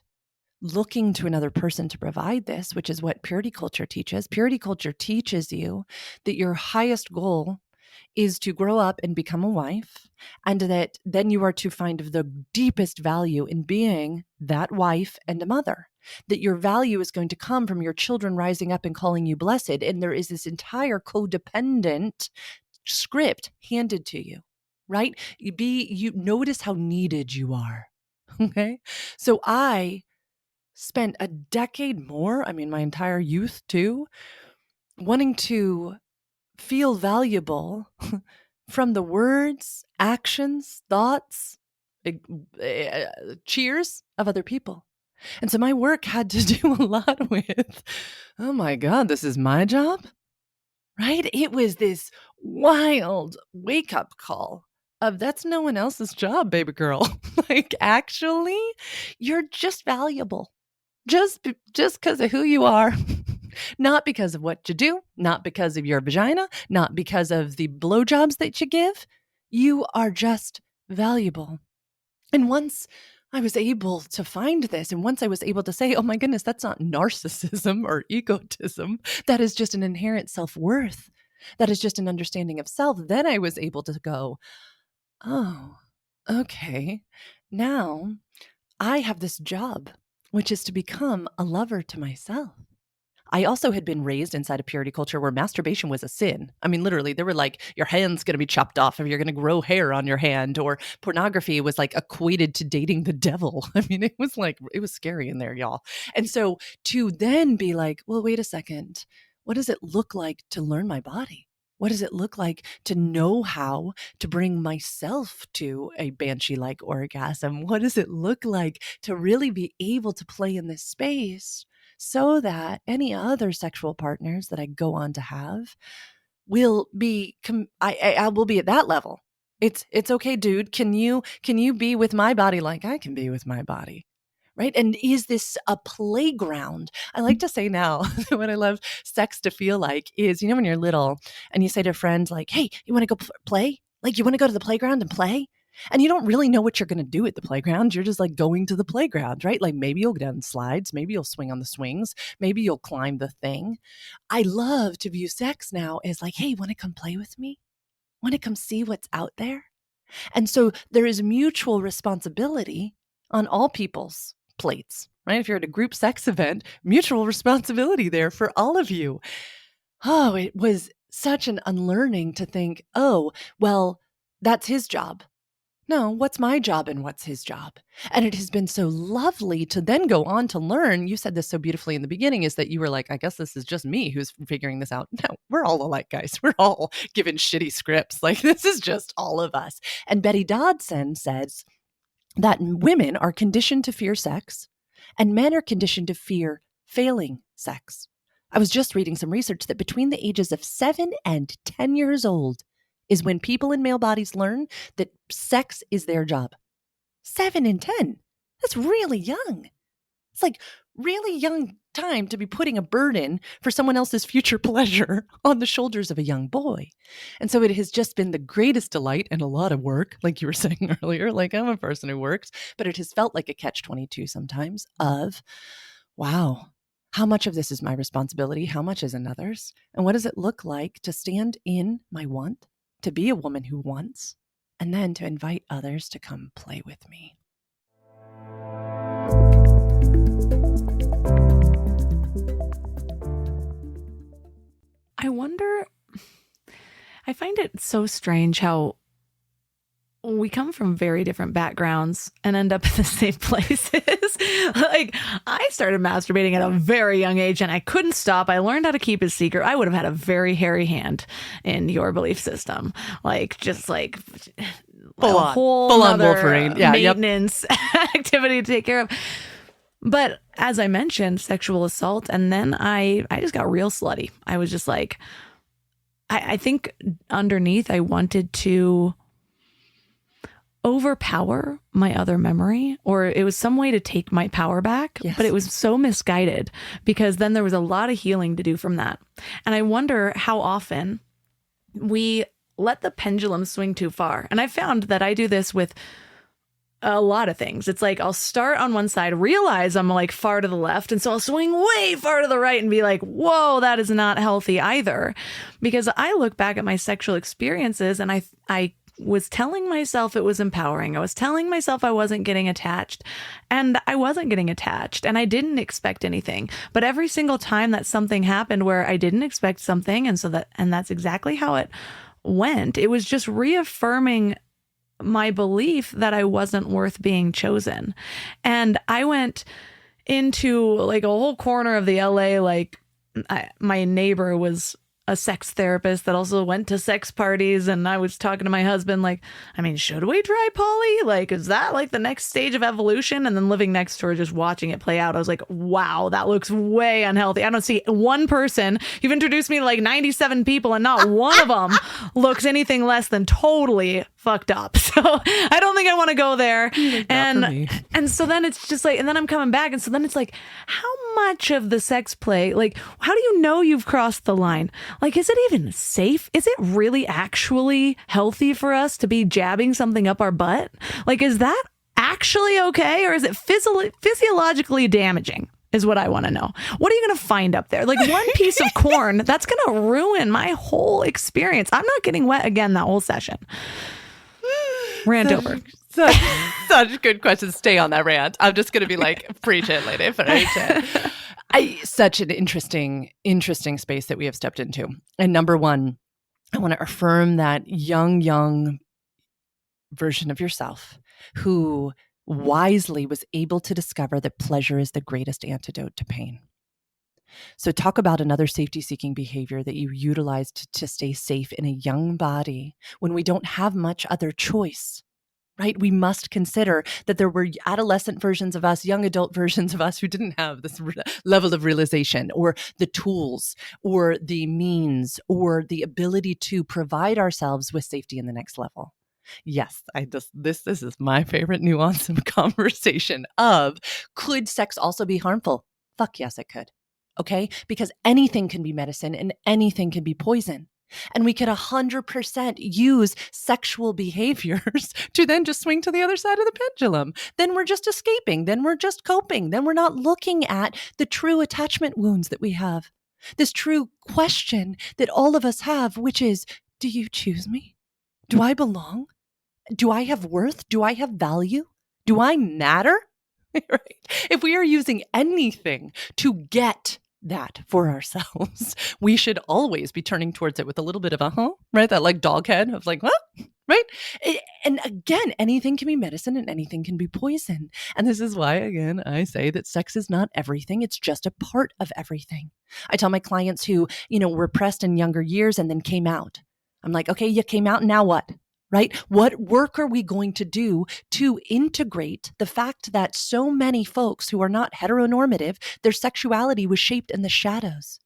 [SPEAKER 2] looking to another person to provide this, which is what purity culture teaches. Purity culture teaches you that your highest goal is to grow up and become a wife, and that then you are to find the deepest value in being that wife and a mother. That your value is going to come from your children rising up and calling you blessed. And there is this entire codependent script handed to you, right? You notice how needed you are. Okay. So I spent a decade more, I mean, my entire youth too, wanting to feel valuable from the words, actions, thoughts, cheers of other people. And so my work had to do a lot with, oh my God, this is my job, right? It was this wild wake up call of that's no one else's job, baby girl. Like, actually, you're just valuable. Just because of who you are, not because of what you do, not because of your vagina, not because of the blowjobs that you give. You are just valuable. And once I was able to find this, and once I was able to say, oh my goodness, that's not narcissism or egotism, that is just an inherent self-worth. That is just an understanding of self. Then I was able to go, oh, okay, now I have this job, which is to become a lover to myself. I also had been raised inside a purity culture where masturbation was a sin. I mean, literally, they were like, your hand's going to be chopped off if you're going to grow hair on your hand, or pornography was like equated to dating the devil. I mean, it was scary in there, y'all. And so to then be like, well, wait a second, what does it look like to learn my body? What does it look like to know how to bring myself to a banshee-like orgasm? What does it look like to really be able to play in this space so that any other sexual partners that I go on to have will be, I will be at that level. It's okay, dude. Can you be with my body like I can be with my body? Right? And is this a playground? I like to say now that what I love sex to feel like is, when you're little and you say to friends like, hey, you want to go play? Like, you want to go to the playground and play? And you don't really know what you're going to do at the playground. You're just like going to the playground, right? Like, maybe you'll get on slides. Maybe you'll swing on the swings. Maybe you'll climb the thing. I love to view sex now as like, hey, want to come play with me? Want to come see what's out there? And so there is mutual responsibility on all people's plates, right? If you're at a group sex event, mutual responsibility there for all of you. Oh, it was such an unlearning to think, oh, well, that's his job. No, what's my job and what's his job? And it has been so lovely to then go on to learn. You said this so beautifully in the beginning, is that you were like, I guess this is just me who's figuring this out. No, we're all alike, guys. We're all given shitty scripts. Like, this is just all of us. And Betty Dodson says that women are conditioned to fear sex and men are conditioned to fear failing sex. I was just reading some research that between the ages of 7 and 10 years old is when people in male bodies learn that sex is their job. 7 and 10. That's really young. It's like really young time to be putting a burden for someone else's future pleasure on the shoulders of a young boy. And so it has just been the greatest delight and a lot of work, like you were saying earlier. Like, I'm a person who works, but it has felt like a catch-22 sometimes of, wow, how much of this is my responsibility? How much is another's? And what does it look like to stand in my want, to be a woman who wants, and then to invite others to come play with me?
[SPEAKER 1] I wonder, I find it so strange how we come from very different backgrounds and end up in the same places. Like, I started masturbating at a very young age and I couldn't stop. I learned how to keep it secret. I would have had a very hairy hand in your belief system. Like, just like
[SPEAKER 2] full
[SPEAKER 1] a whole
[SPEAKER 2] on Wolverine. Yeah,
[SPEAKER 1] maintenance activity to take care of. But as I mentioned, sexual assault, and then I just got real slutty. I was just like, I think underneath I wanted to overpower my other memory, or it was some way to take my power back.
[SPEAKER 2] Yes.
[SPEAKER 1] But it was so misguided because then there was a lot of healing to do from that. And I wonder how often we let the pendulum swing too far. And I found that I do this with a lot of things. It's like I'll start on one side, realize I'm like far to the left, and so I'll swing way far to the right and be like, whoa, that is not healthy either. Because I look back at my sexual experiences and I was telling myself it was empowering. I was telling myself I wasn't getting attached, and I wasn't getting attached, and I didn't expect anything. But every single time that something happened where I didn't expect something, and that's exactly how it went. It was just reaffirming my belief that I wasn't worth being chosen. And I went into like a whole corner of the LA, like my neighbor was a sex therapist that also went to sex parties. And I was talking to my husband, like, I mean, should we try poly? Like, is that like the next stage of evolution? And then living next to her, just watching it play out, I was like, wow, that looks way unhealthy. I don't see one person. You've introduced me to like 97 people and not one of them looks anything less than totally fucked up. So I don't think I want to go there. And so then it's just like, and then I'm coming back. And so then it's like, how much of the sex play, like, how do you know you've crossed the line? Like, is it even safe? Is it really actually healthy for us to be jabbing something up our butt? Like, is that actually okay? Or is it physiologically damaging? Is what I want to know. What are you going to find up there? Like one piece of corn, that's going to ruin my whole experience. I'm not getting wet again that whole session. Rant over.
[SPEAKER 2] Such good questions. Stay on that rant. I'm just going to be like, preach it, lady, preach it. Such an interesting space that we have stepped into. And number one, I want to affirm that young version of yourself who wisely was able to discover that pleasure is the greatest antidote to pain. So talk about another safety-seeking behavior that you utilized to stay safe in a young body when we don't have much other choice. Right? We must consider that there were adolescent versions of us, young adult versions of us who didn't have this level of realization or the tools or the means or the ability to provide ourselves with safety in the next level. Yes, this is my favorite nuance of conversation of, could sex also be harmful? Fuck yes, it could. Okay? Because anything can be medicine and anything can be poison. And we could 100% use sexual behaviors to then just swing to the other side of the pendulum. Then we're just escaping. Then we're just coping. Then we're not looking at the true attachment wounds that we have. This true question that all of us have, which is, do you choose me? Do I belong? Do I have worth? Do I have value? Do I matter? Right? If we are using anything to get that for ourselves, we should always be turning towards it with a little bit of a right? That like dog head of like, what? Right? And again, anything can be medicine and anything can be poison. And this is why, again, I say that sex is not everything. It's just a part of everything. I tell my clients who, were repressed in younger years and then came out. I'm like, okay, you came out, now what? Right? What work are we going to do to integrate the fact that so many folks who are not heteronormative, their sexuality was shaped in the shadows?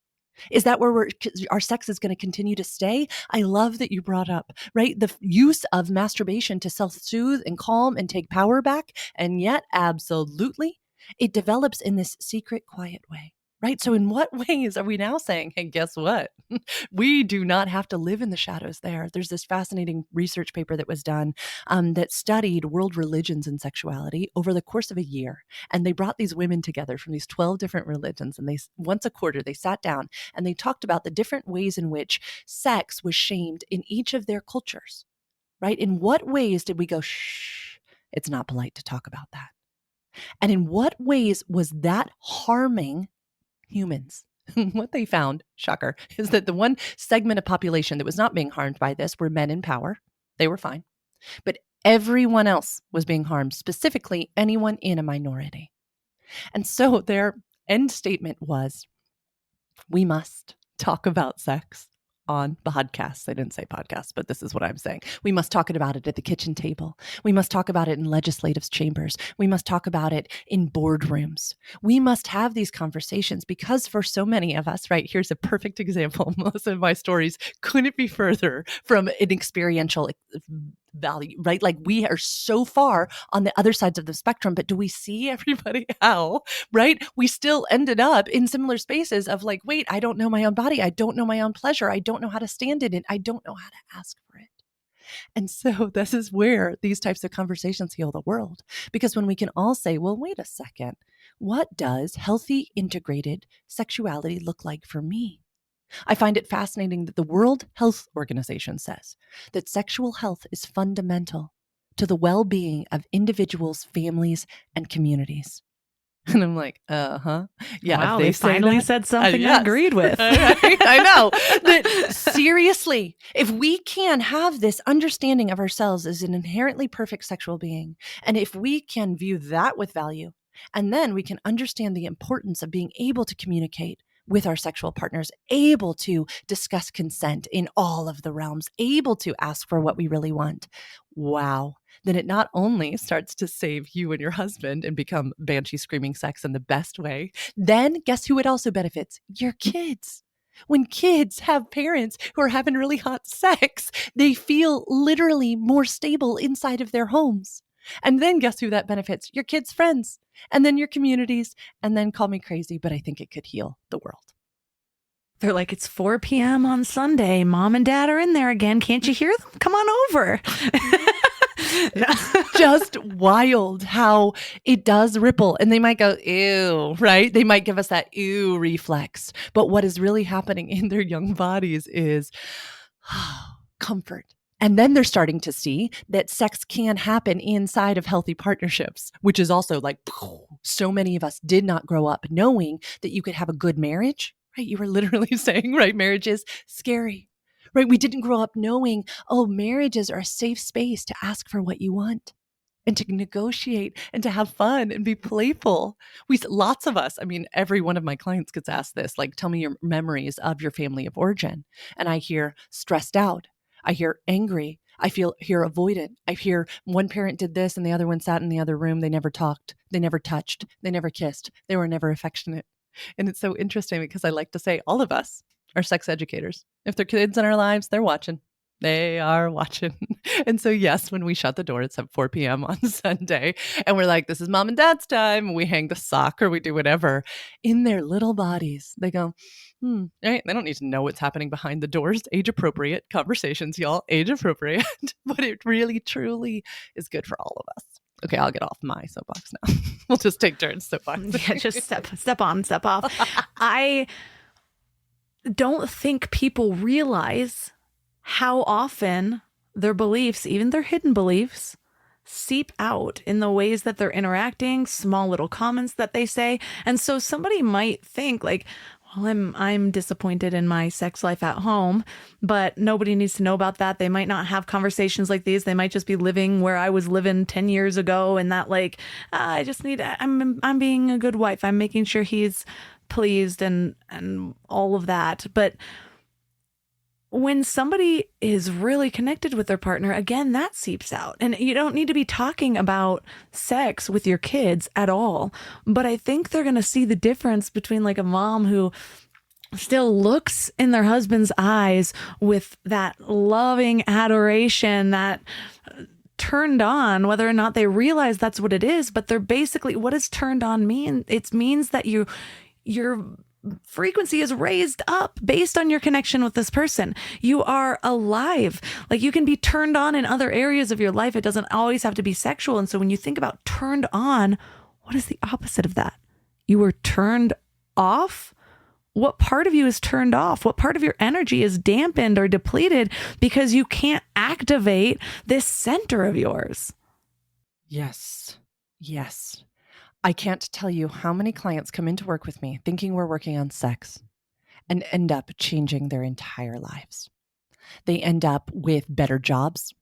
[SPEAKER 2] Is that where our sex is going to continue to stay? I love that you brought up, right? The use of masturbation to self-soothe and calm and take power back. And yet, absolutely, it develops in this secret, quiet way. right? So in what ways are we now saying, hey, guess what? We do not have to live in the shadows there. There's this fascinating research paper that was done that studied world religions and sexuality over the course of a year. And they brought these women together from these 12 different religions. And they once a quarter, they sat down and they talked about the different ways in which sex was shamed in each of their cultures, right? In what ways did we go, shh, it's not polite to talk about that? And in what ways was that harming humans? What they found, shocker, is that the one segment of population that was not being harmed by this were men in power. They were fine. But everyone else was being harmed, specifically anyone in a minority. And so their end statement was, we must talk about sex on podcasts. They didn't say podcasts, but this is what I'm saying. We must talk about it at the kitchen table. We must talk about it in legislative chambers. We must talk about it in boardrooms. We must have these conversations because for so many of us, right, here's a perfect example. Most of my stories couldn't be further from an experiential value, right? Like we are so far on the other sides of the spectrum, but do we see everybody how, right? We still ended up in similar spaces of like, wait, I don't know my own body. I don't know my own pleasure. I don't know how to stand in it. I don't know how to ask for it. And so this is where these types of conversations heal the world. Because when we can all say, well, wait a second, what does healthy, integrated sexuality look like for me? I find it fascinating that the World Health Organization says that sexual health is fundamental to the well-being of individuals, families, and communities. And I'm like, yeah.
[SPEAKER 1] Wow, they finally said something I agreed with.
[SPEAKER 2] I know. That seriously, if we can have this understanding of ourselves as an inherently perfect sexual being, and if we can view that with value, and then we can understand the importance of being able to communicate with our sexual partners, able to discuss consent in all of the realms, able to ask for what we really want. Wow. Then it not only starts to save you and your husband and become banshee screaming sex in the best way, then guess who it also benefits? Your kids. When kids have parents who are having really hot sex, they feel literally more stable inside of their homes. And then guess who that benefits? Your kids' friends, and then your communities, and then call me crazy, but I think it could heal the world.
[SPEAKER 1] They're like, it's 4 p.m. on Sunday. Mom and dad are in there again. Can't you hear them? Come on over.
[SPEAKER 2] It's just wild how it does ripple. And they might go, ew, right? They might give us that ew reflex. But what is really happening in their young bodies is comfort. And then they're starting to see that sex can happen inside of healthy partnerships, which is also like, so many of us did not grow up knowing that you could have a good marriage, right? You were literally saying, right, marriage is scary, right? We didn't grow up knowing, oh, marriages are a safe space to ask for what you want and to negotiate and to have fun and be playful. Lots of us, I mean, every one of my clients gets asked this, like, tell me your memories of your family of origin. And I hear stressed out. I hear angry. I hear avoidant. I hear one parent did this and the other one sat in the other room. They never talked. They never touched. They never kissed. They were never affectionate. And it's so interesting because I like to say all of us are sex educators. If there are kids in our lives, they're watching. They are watching. And so, yes, when we shut the door, it's at 4 p.m. on Sunday, and we're like, this is mom and dad's time. We hang the sock or we do whatever. In their little bodies, they go, right? They don't need to know what's happening behind the doors. Age appropriate conversations, y'all. Age appropriate. But it really, truly is good for all of us. Okay, I'll get off my soapbox now. We'll just take turns soapbox.
[SPEAKER 1] Yeah, just step on, step off. I don't think people realize how often their beliefs, even their hidden beliefs, seep out in the ways that they're interacting, small little comments that they say. And so somebody might think like, well, I'm disappointed in my sex life at home, but nobody needs to know about that. They might not have conversations like these. They might just be living where I was living 10 years ago, and that like, I'm being a good wife. I'm making sure he's pleased and all of that. But when somebody is really connected with their partner, again, that seeps out. And you don't need to be talking about sex with your kids at all. But I think they're going to see the difference between like a mom who still looks in their husband's eyes with that loving adoration, that turned on, whether or not they realize that's what it is. But they're basically, what does turned on mean? It means that you're frequency is raised up based on your connection with this person. You are alive. Like you can be turned on in other areas of your life. It doesn't always have to be sexual. And so when you think about turned on, what is the opposite of that? You were turned off? What part of you is turned off? What part of your energy is dampened or depleted because you can't activate this center of yours?
[SPEAKER 2] Yes. Yes. I can't tell you how many clients come into work with me thinking we're working on sex and end up changing their entire lives. They end up with better jobs.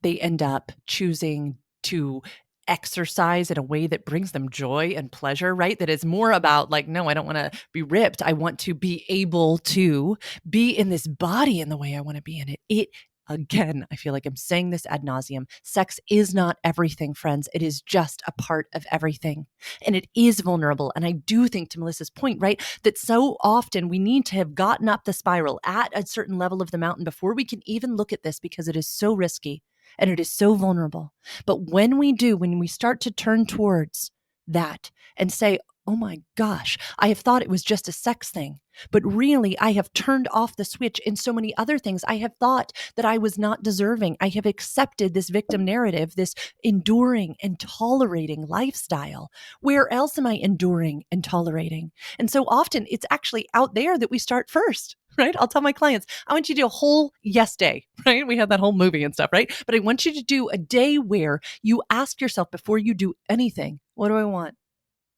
[SPEAKER 2] They end up choosing to exercise in a way that brings them joy and pleasure, right? That is more about like, no, I don't want to be ripped. I want to be able to be in this body in the way I want to be in it. Again, I feel like I'm saying this ad nauseum. Sex is not everything, friends. It is just a part of everything. And it is vulnerable. And I do think, to Melissa's point, right, that so often we need to have gotten up the spiral at a certain level of the mountain before we can even look at this, because it is so risky and it is so vulnerable. But when we do, when we start to turn towards that and say, oh my gosh, I have thought it was just a sex thing, but really I have turned off the switch in so many other things. I have thought that I was not deserving. I have accepted this victim narrative, this enduring and tolerating lifestyle. Where else am I enduring and tolerating? And so often it's actually out there that we start first, right? I'll tell my clients, I want you to do a whole yes day, right? We have that whole movie and stuff, right? But I want you to do a day where you ask yourself before you do anything, what do I want?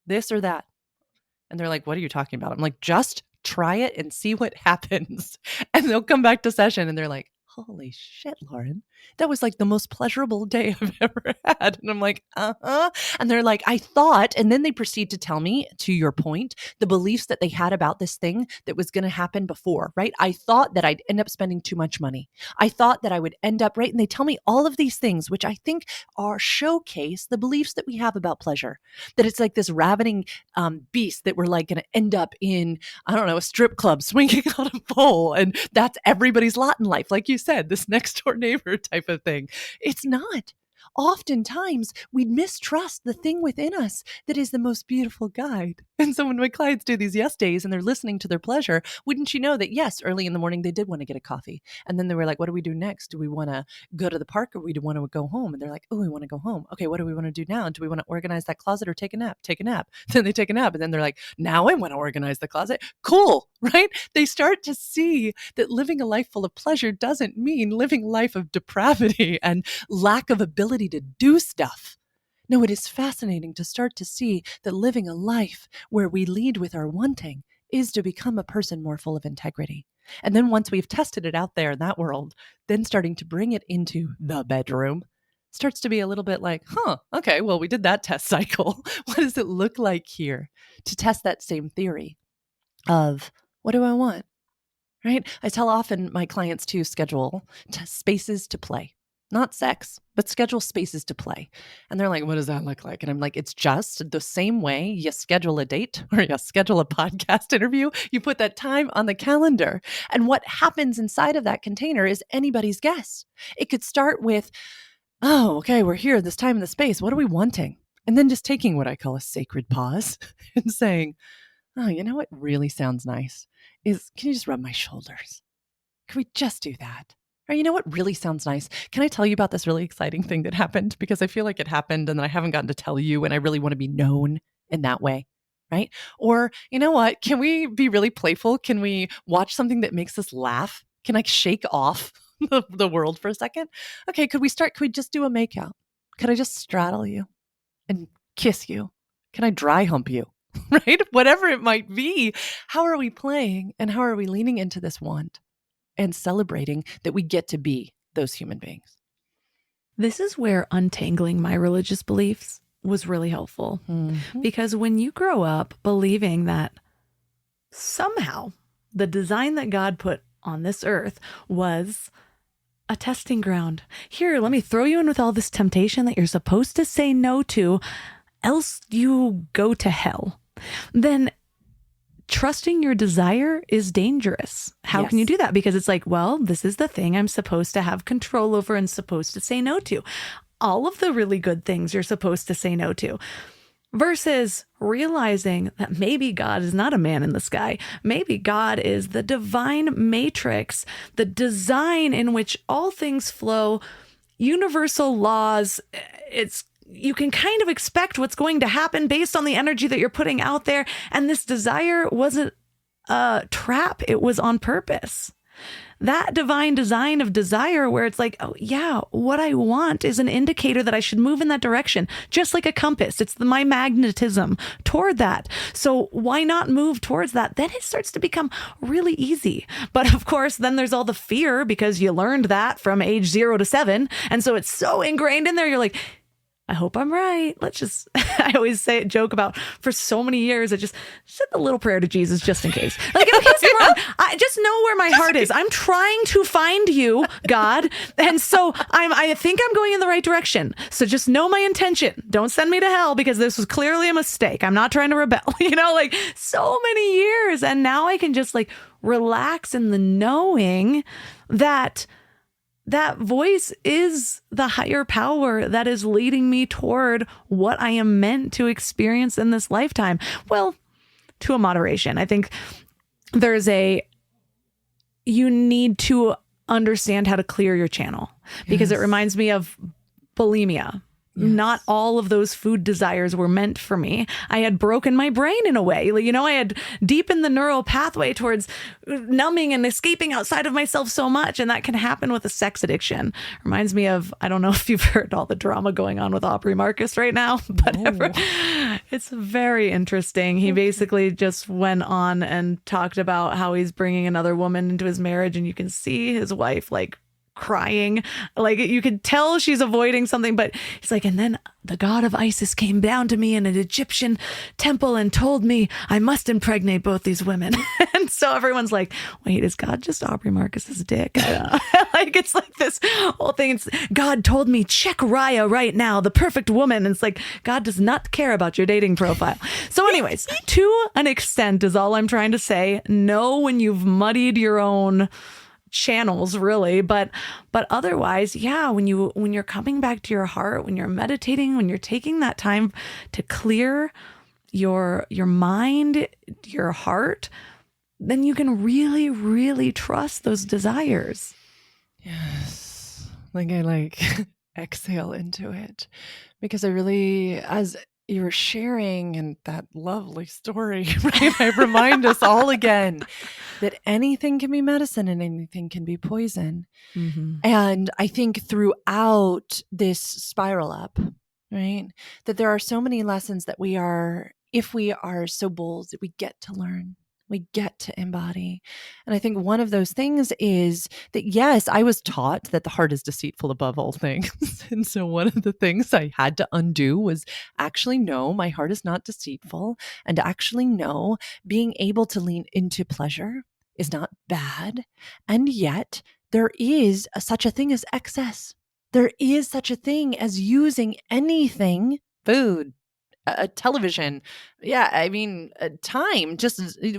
[SPEAKER 2] This or that? And they're like, what are you talking about? I'm like, just try it and see what happens. And they'll come back to session and they're like, holy shit, Lauren, that was like the most pleasurable day I've ever had. And I'm like, And they're like, I thought, and then they proceed to tell me, to your point, the beliefs that they had about this thing that was going to happen before, right? I thought that I'd end up spending too much money. I thought that I would end up, right? And they tell me all of these things, which I think are showcase the beliefs that we have about pleasure, that it's like this ravening beast that we're like going to end up in, I don't know, a strip club swinging on a pole. And that's everybody's lot in life. Like you said, this next door neighbor type of thing. It's not. Oftentimes, we mistrust the thing within us that is the most beautiful guide. And so when my clients do these yes days and they're listening to their pleasure, wouldn't you know that, yes, early in the morning, they did want to get a coffee. And then they were like, what do we do next? Do we want to go to the park or we want to go home? And they're like, oh, we want to go home. Okay, what do we want to do now? Do we want to organize that closet or take a nap? Take a nap. Then they take a nap. And then they're like, now I want to organize the closet. Cool, right? They start to see that living a life full of pleasure doesn't mean living a life of depravity and lack of ability to do stuff. No, it is fascinating to start to see that living a life where we lead with our wanting is to become a person more full of integrity. And then once we've tested it out there in that world, then starting to bring it into the bedroom starts to be a little bit like, okay, well, we did that test cycle. What does it look like here to test that same theory of what do I want, right? I tell often my clients to schedule spaces to play. Not sex, but schedule spaces to play. And they're like, what does that look like? And I'm like, it's just the same way you schedule a date or you schedule a podcast interview. You put that time on the calendar. And what happens inside of that container is anybody's guess. It could start with, oh, okay, we're here, this time and the space. What are we wanting? And then just taking what I call a sacred pause and saying, oh, you know what really sounds nice is, can you just rub my shoulders? Can we just do that? Or you know what really sounds nice? Can I tell you about this really exciting thing that happened? Because I feel like it happened and I haven't gotten to tell you and I really want to be known in that way, right? Or you know what? Can we be really playful? Can we watch something that makes us laugh? Can I shake off the world for a second? Okay, could we just do a makeout? Could I just straddle you and kiss you? Can I dry hump you? Right? Whatever it might be. How are we playing and how are we leaning into this want? And celebrating that we get to be those human beings.
[SPEAKER 1] This is where untangling my religious beliefs was really helpful. Mm-hmm. Because when you grow up believing that somehow the design that God put on this earth was a testing ground. Here, let me throw you in with all this temptation that you're supposed to say no to, else you go to hell. Then trusting your desire is dangerous. How can you do that? Because it's like, well, this is the thing I'm supposed to have control over and supposed to say no to. All of the really good things you're supposed to say no to. versus realizing that maybe God is not a man in the sky. Maybe God is the divine matrix, the design in which all things flow, universal laws. You can kind of expect what's going to happen based on the energy that you're putting out there. And this desire wasn't a trap. It was on purpose. That divine design of desire where it's like, oh yeah, what I want is an indicator that I should move in that direction, just like a compass. It's my magnetism toward that. So why not move towards that? Then it starts to become really easy. But of course, then there's all the fear because you learned that from age 0 to 7. And so it's so ingrained in there. You're like, I hope I'm right. I always joke about for so many years, I just said the little prayer to Jesus just in case. Like, in case I'm wrong, I just know where my heart is. I'm trying to find you, God. And so I think I'm going in the right direction. So just know my intention. Don't send me to hell because this was clearly a mistake. I'm not trying to rebel, like so many years. And now I can just like relax in the knowing that voice is the higher power that is leading me toward what I am meant to experience in this lifetime. Well, to a moderation. I think you need to understand how to clear your channel because It reminds me of bulimia. Yes. Not all of those food desires were meant for me. I had broken my brain in a way. I had deepened the neural pathway towards numbing and escaping outside of myself so much. And that can happen with a sex addiction. Reminds me of, I don't know if you've heard all the drama going on with Aubrey Marcus right now, but it's very interesting. He basically just went on and talked about how he's bringing another woman into his marriage. And you can see his wife like crying, like you could tell she's avoiding something, but he's like, and then the god of Isis came down to me in an Egyptian temple and told me I must impregnate both these women. And so everyone's like, wait, is God just Aubrey Marcus's dick? Like, it's like this whole thing. It's God told me, check Raya right now, the perfect woman. And it's like, God does not care about your dating profile. So anyways, to an extent is all I'm trying to say. Know when you've muddied your own channels, really, but otherwise, yeah, when you're coming back to your heart, when you're meditating, when you're taking that time to clear your mind, your heart, then you can really, really trust those desires.
[SPEAKER 2] Yes. I exhale into it because I really, as you were sharing and that lovely story, right? I remind us all again that anything can be medicine and anything can be poison. Mm-hmm. And I think throughout this spiral up, right, that there are so many lessons that if we are so bold, that we get to learn. We get to embody. And I think one of those things is that, yes, I was taught that the heart is deceitful above all things. And so one of the things I had to undo was actually know my heart is not deceitful, and actually know being able to lean into pleasure is not bad. And yet there is such a thing as excess. There is such a thing as using anything, food, television. Yeah, I mean, time.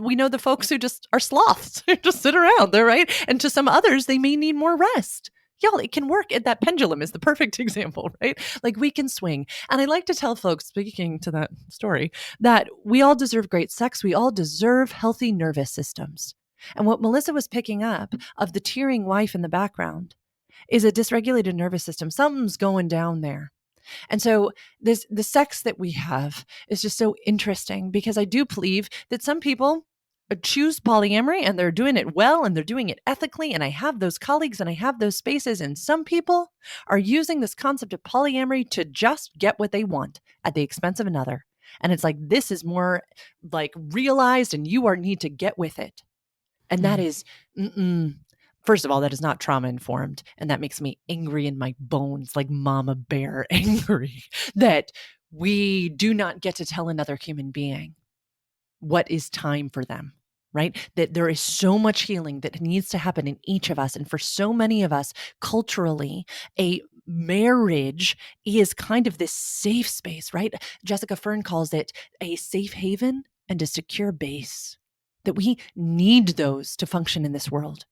[SPEAKER 2] We know the folks who just are sloths, who just sit around there, right? And to some others, they may need more rest. Y'all, it can work. That pendulum is the perfect example, right? Like we can swing. And I like to tell folks, speaking to that story, that we all deserve great sex. We all deserve healthy nervous systems. And what Melissa was picking up of the tearing wife in the background is a dysregulated nervous system. Something's going down there. And so the sex that we have is just so interesting because I do believe that some people choose polyamory and they're doing it well and they're doing it ethically. And I have those colleagues and I have those spaces. And some people are using this concept of polyamory to just get what they want at the expense of another. And it's like, this is more like realized and you need to get with it. And that is, first of all, that is not trauma informed. And that makes me angry in my bones, like mama bear angry, that we do not get to tell another human being what is time for them, right? That there is so much healing that needs to happen in each of us. And for so many of us, culturally, a marriage is kind of this safe space, right? Jessica Fern calls it a safe haven and a secure base, that we need those to function in this world.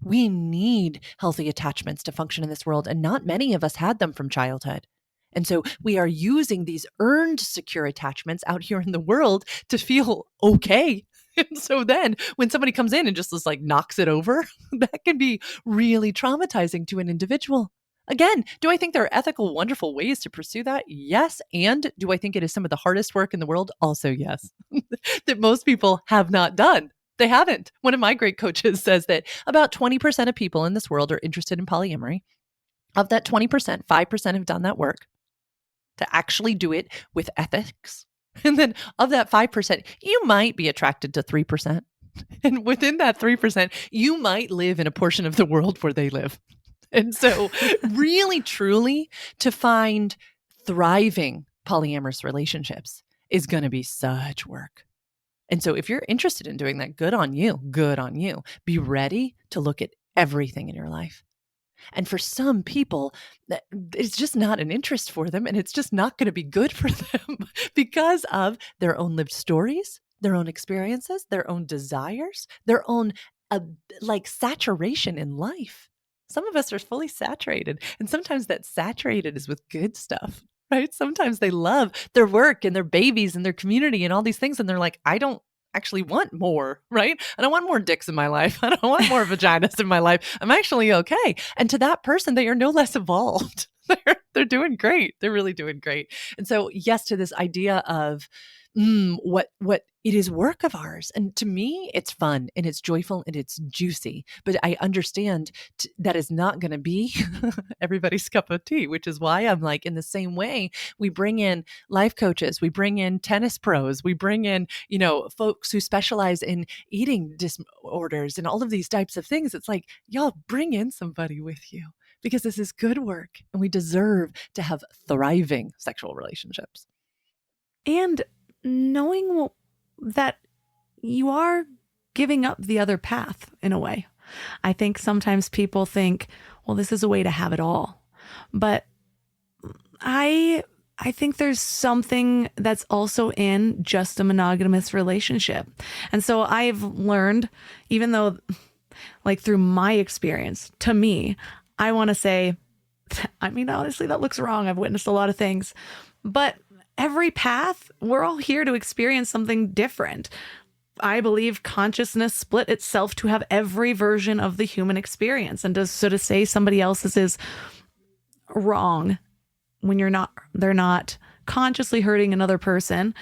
[SPEAKER 2] We need healthy attachments to function in this world. And not many of us had them from childhood. And so we are using these earned secure attachments out here in the world to feel okay. And so then when somebody comes in and just knocks it over, that can be really traumatizing to an individual. Again, do I think there are ethical, wonderful ways to pursue that? Yes. And do I think it is some of the hardest work in the world? Also, yes, that most people have not done. They haven't. One of my great coaches says that about 20% of people in this world are interested in polyamory. Of that 20%, 5% have done that work to actually do it with ethics. And then of that 5%, you might be attracted to 3%. And within that 3%, you might live in a portion of the world where they live. And so really, truly, to find thriving polyamorous relationships is going to be such work. And so if you're interested in doing that, good on you. Good on you. Be ready to look at everything in your life. And for some people, it's just not an interest for them, and it's just not going to be good for them because of their own lived stories, their own experiences, their own desires, their own saturation in life. Some of us are fully saturated, and sometimes that saturated is with good stuff, right? Sometimes they love their work and their babies and their community and all these things, and they're like, I don't actually want more, right? I don't want more dicks in my life. I don't want more vaginas in my life. I'm actually okay. And to that person, they are no less evolved. They're doing great. They're really doing great. And so, yes, to this idea of what it is work of ours. And to me, it's fun and it's joyful and it's juicy. But I understand that is not going to be everybody's cup of tea, which is why I'm like, in the same way, we bring in life coaches, we bring in tennis pros, we bring in, folks who specialize in eating disorders and all of these types of things. It's like, y'all bring in somebody with you because this is good work and we deserve to have thriving sexual relationships.
[SPEAKER 1] And knowing that you are giving up the other path in a way. I think sometimes people think, well, this is a way to have it all. But I think there's something that's also in just a monogamous relationship. And so I've learned, even though through my experience, to me, I want to say, honestly, that looks wrong. I've witnessed a lot of things, but every path, we're all here to experience something different. I believe consciousness split itself to have every version of the human experience. And to say somebody else's is wrong when they're not consciously hurting another person,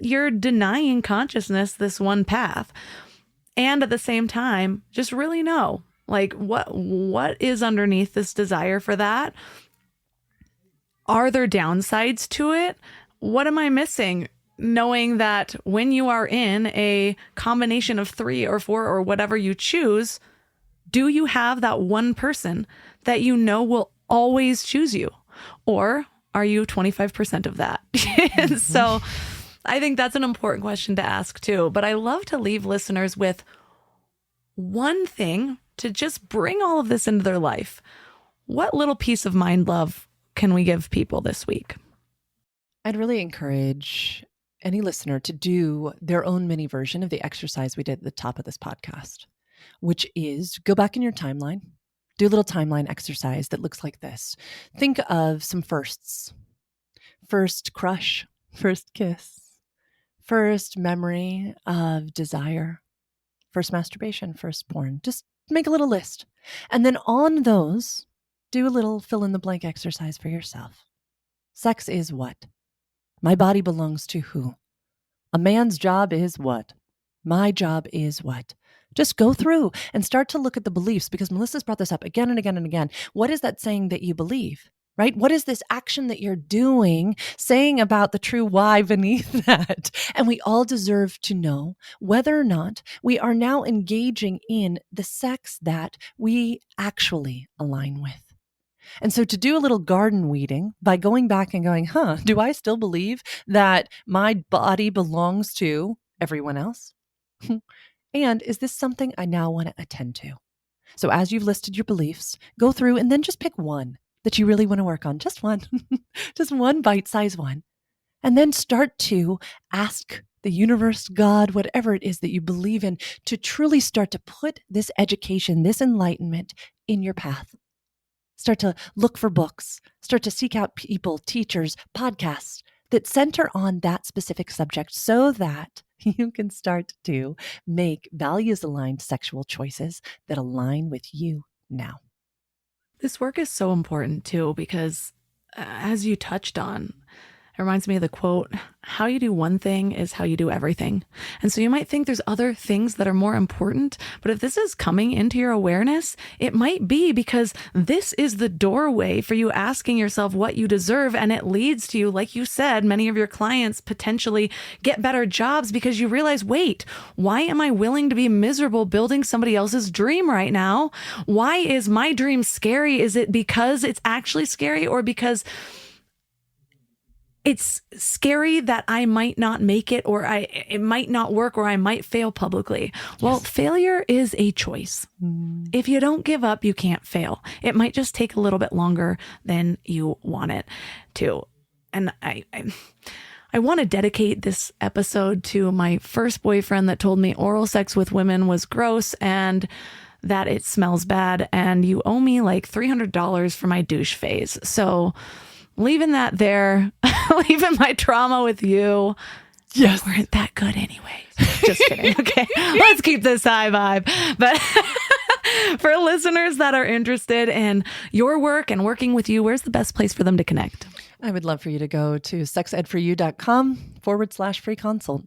[SPEAKER 1] you're denying consciousness this one path. And at the same time, just really know, what is underneath this desire for that? Are there downsides to it? What am I missing? Knowing that when you are in a combination of 3 or 4 or whatever you choose, do you have that one person that will always choose you? Or are you 25% of that? And so I think that's an important question to ask too. But I love to leave listeners with one thing to just bring all of this into their life. What little piece of mind love can we give people this week?
[SPEAKER 2] I'd really encourage any listener to do their own mini version of the exercise we did at the top of this podcast, which is go back in your timeline, do a little timeline exercise that looks like this. Think of some firsts. First crush, first kiss, first memory of desire, first masturbation, first porn. Just make a little list. And then on those, do a little fill in the blank exercise for yourself. Sex is what? My body belongs to who? A man's job is what? My job is what? Just go through and start to look at the beliefs, because Melissa's brought this up again and again and again. What is that saying that you believe, right? What is this action that you're doing saying about the true why beneath that? And we all deserve to know whether or not we are now engaging in the sex that we actually align with. And so to do a little garden weeding by going back and going, do I still believe that my body belongs to everyone else? And is this something I now want to attend to? So as you've listed your beliefs, go through and then just pick one that you really want to work on. Just one, just one bite-sized one. And then start to ask the universe, God, whatever it is that you believe in, to truly start to put this education, this enlightenment in your path. Start to look for books. Start to seek out people, teachers, podcasts that center on that specific subject so that you can start to make values-aligned sexual choices that align with you now.
[SPEAKER 1] This work is so important too, because as you touched on, it reminds me of the quote, how you do one thing is how you do everything. And so you might think there's other things that are more important, but if this is coming into your awareness, it might be because this is the doorway for you asking yourself what you deserve. And it leads to you, like you said, many of your clients potentially get better jobs because you realize, wait, why am I willing to be miserable building somebody else's dream right now? Why is my dream scary? Is it because it's actually scary, or because it's scary that I might not make it, or it might not work, or I might fail publicly? Well, failure is a choice. If you don't give up, you can't fail. It might just take a little bit longer than you want it to. And I want to dedicate this episode to my first boyfriend that told me oral sex with women was gross and that it smells bad, and you owe me like $300 for my douche phase. So leaving that there, leaving my trauma with you.
[SPEAKER 2] Yes.
[SPEAKER 1] Weren't that good anyway. Just kidding. Okay. Let's keep this high vibe. But for listeners that are interested in your work and working with you, where's the best place for them to connect?
[SPEAKER 2] I would love for you to go to sexedforyou.com/free consult.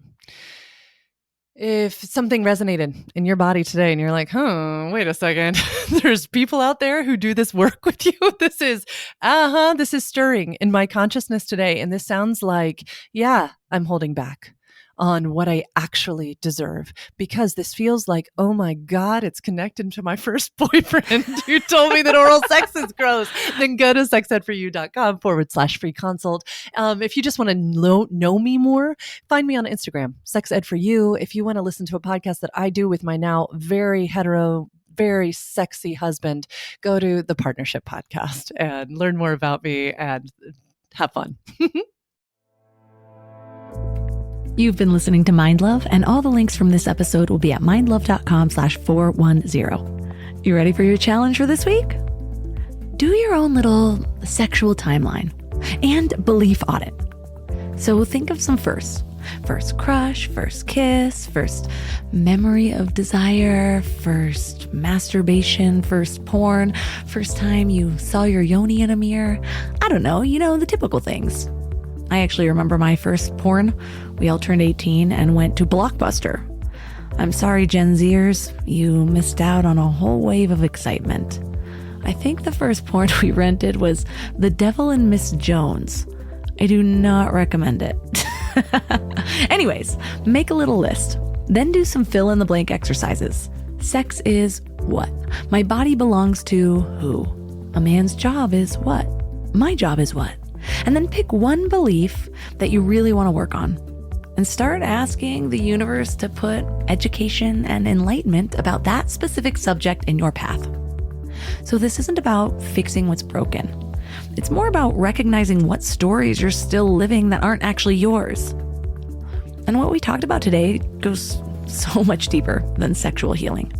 [SPEAKER 2] If something resonated in your body today and you're like, wait a second, there's people out there who do this work with you. This is stirring in my consciousness today. And this sounds like, I'm holding back on what I actually deserve, because this feels like, oh my God, it's connected to my first boyfriend who told me that oral sex is gross. Then go to sexedforyou.com/free consult. If you just want to know me more, find me on Instagram, sexedforyou. If you want to listen to a podcast that I do with my now very hetero, very sexy husband, go to the Partnership Podcast and learn more about me and have fun.
[SPEAKER 1] You've been listening to Mind Love, and all the links from this episode will be at mindlove.com/410. You ready for your challenge for this week? Do your own little sexual timeline and belief audit. So think of some firsts. First crush, first kiss, first memory of desire, first masturbation, first porn, first time you saw your yoni in a mirror. I don't know, the typical things. I actually remember my first porn. We all turned 18 and went to Blockbuster. I'm sorry, Gen Zers, you missed out on a whole wave of excitement. I think the first porn we rented was The Devil and Miss Jones. I do not recommend it. Anyways, make a little list. Then do some fill-in-the-blank exercises. Sex is what? My body belongs to who? A man's job is what? My job is what? And then pick one belief that you really want to work on. And start asking the universe to put education and enlightenment about that specific subject in your path. So this isn't about fixing what's broken. It's more about recognizing what stories you're still living that aren't actually yours. And what we talked about today goes so much deeper than sexual healing.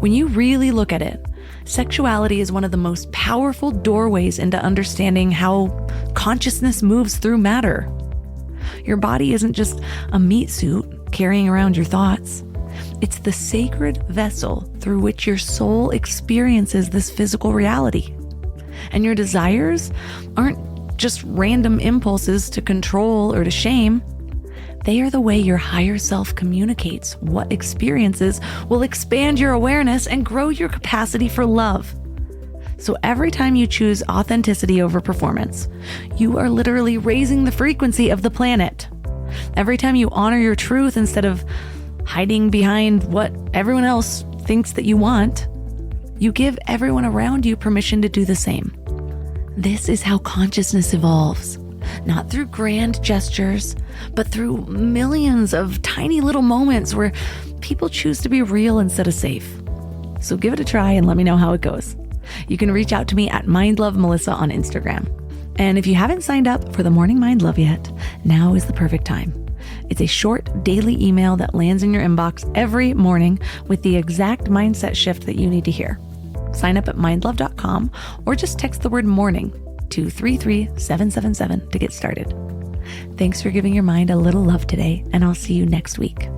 [SPEAKER 1] When you really look at it, sexuality is one of the most powerful doorways into understanding how consciousness moves through matter. Your body isn't just a meat suit carrying around your thoughts. It's the sacred vessel through which your soul experiences this physical reality. And your desires aren't just random impulses to control or to shame. They are the way your higher self communicates what experiences will expand your awareness and grow your capacity for love. So every time you choose authenticity over performance, you are literally raising the frequency of the planet. Every time you honor your truth instead of hiding behind what everyone else thinks that you want, you give everyone around you permission to do the same. This is how consciousness evolves. Not through grand gestures, but through millions of tiny little moments where people choose to be real instead of safe. So give it a try and let me know how it goes. You can reach out to me at MindLoveMelissa on Instagram. And if you haven't signed up for the Morning Mind Love yet, now is the perfect time. It's a short daily email that lands in your inbox every morning with the exact mindset shift that you need to hear. Sign up at mindlove.com or just text the word morning to 33777 to get started. Thanks for giving your mind a little love today, and I'll see you next week.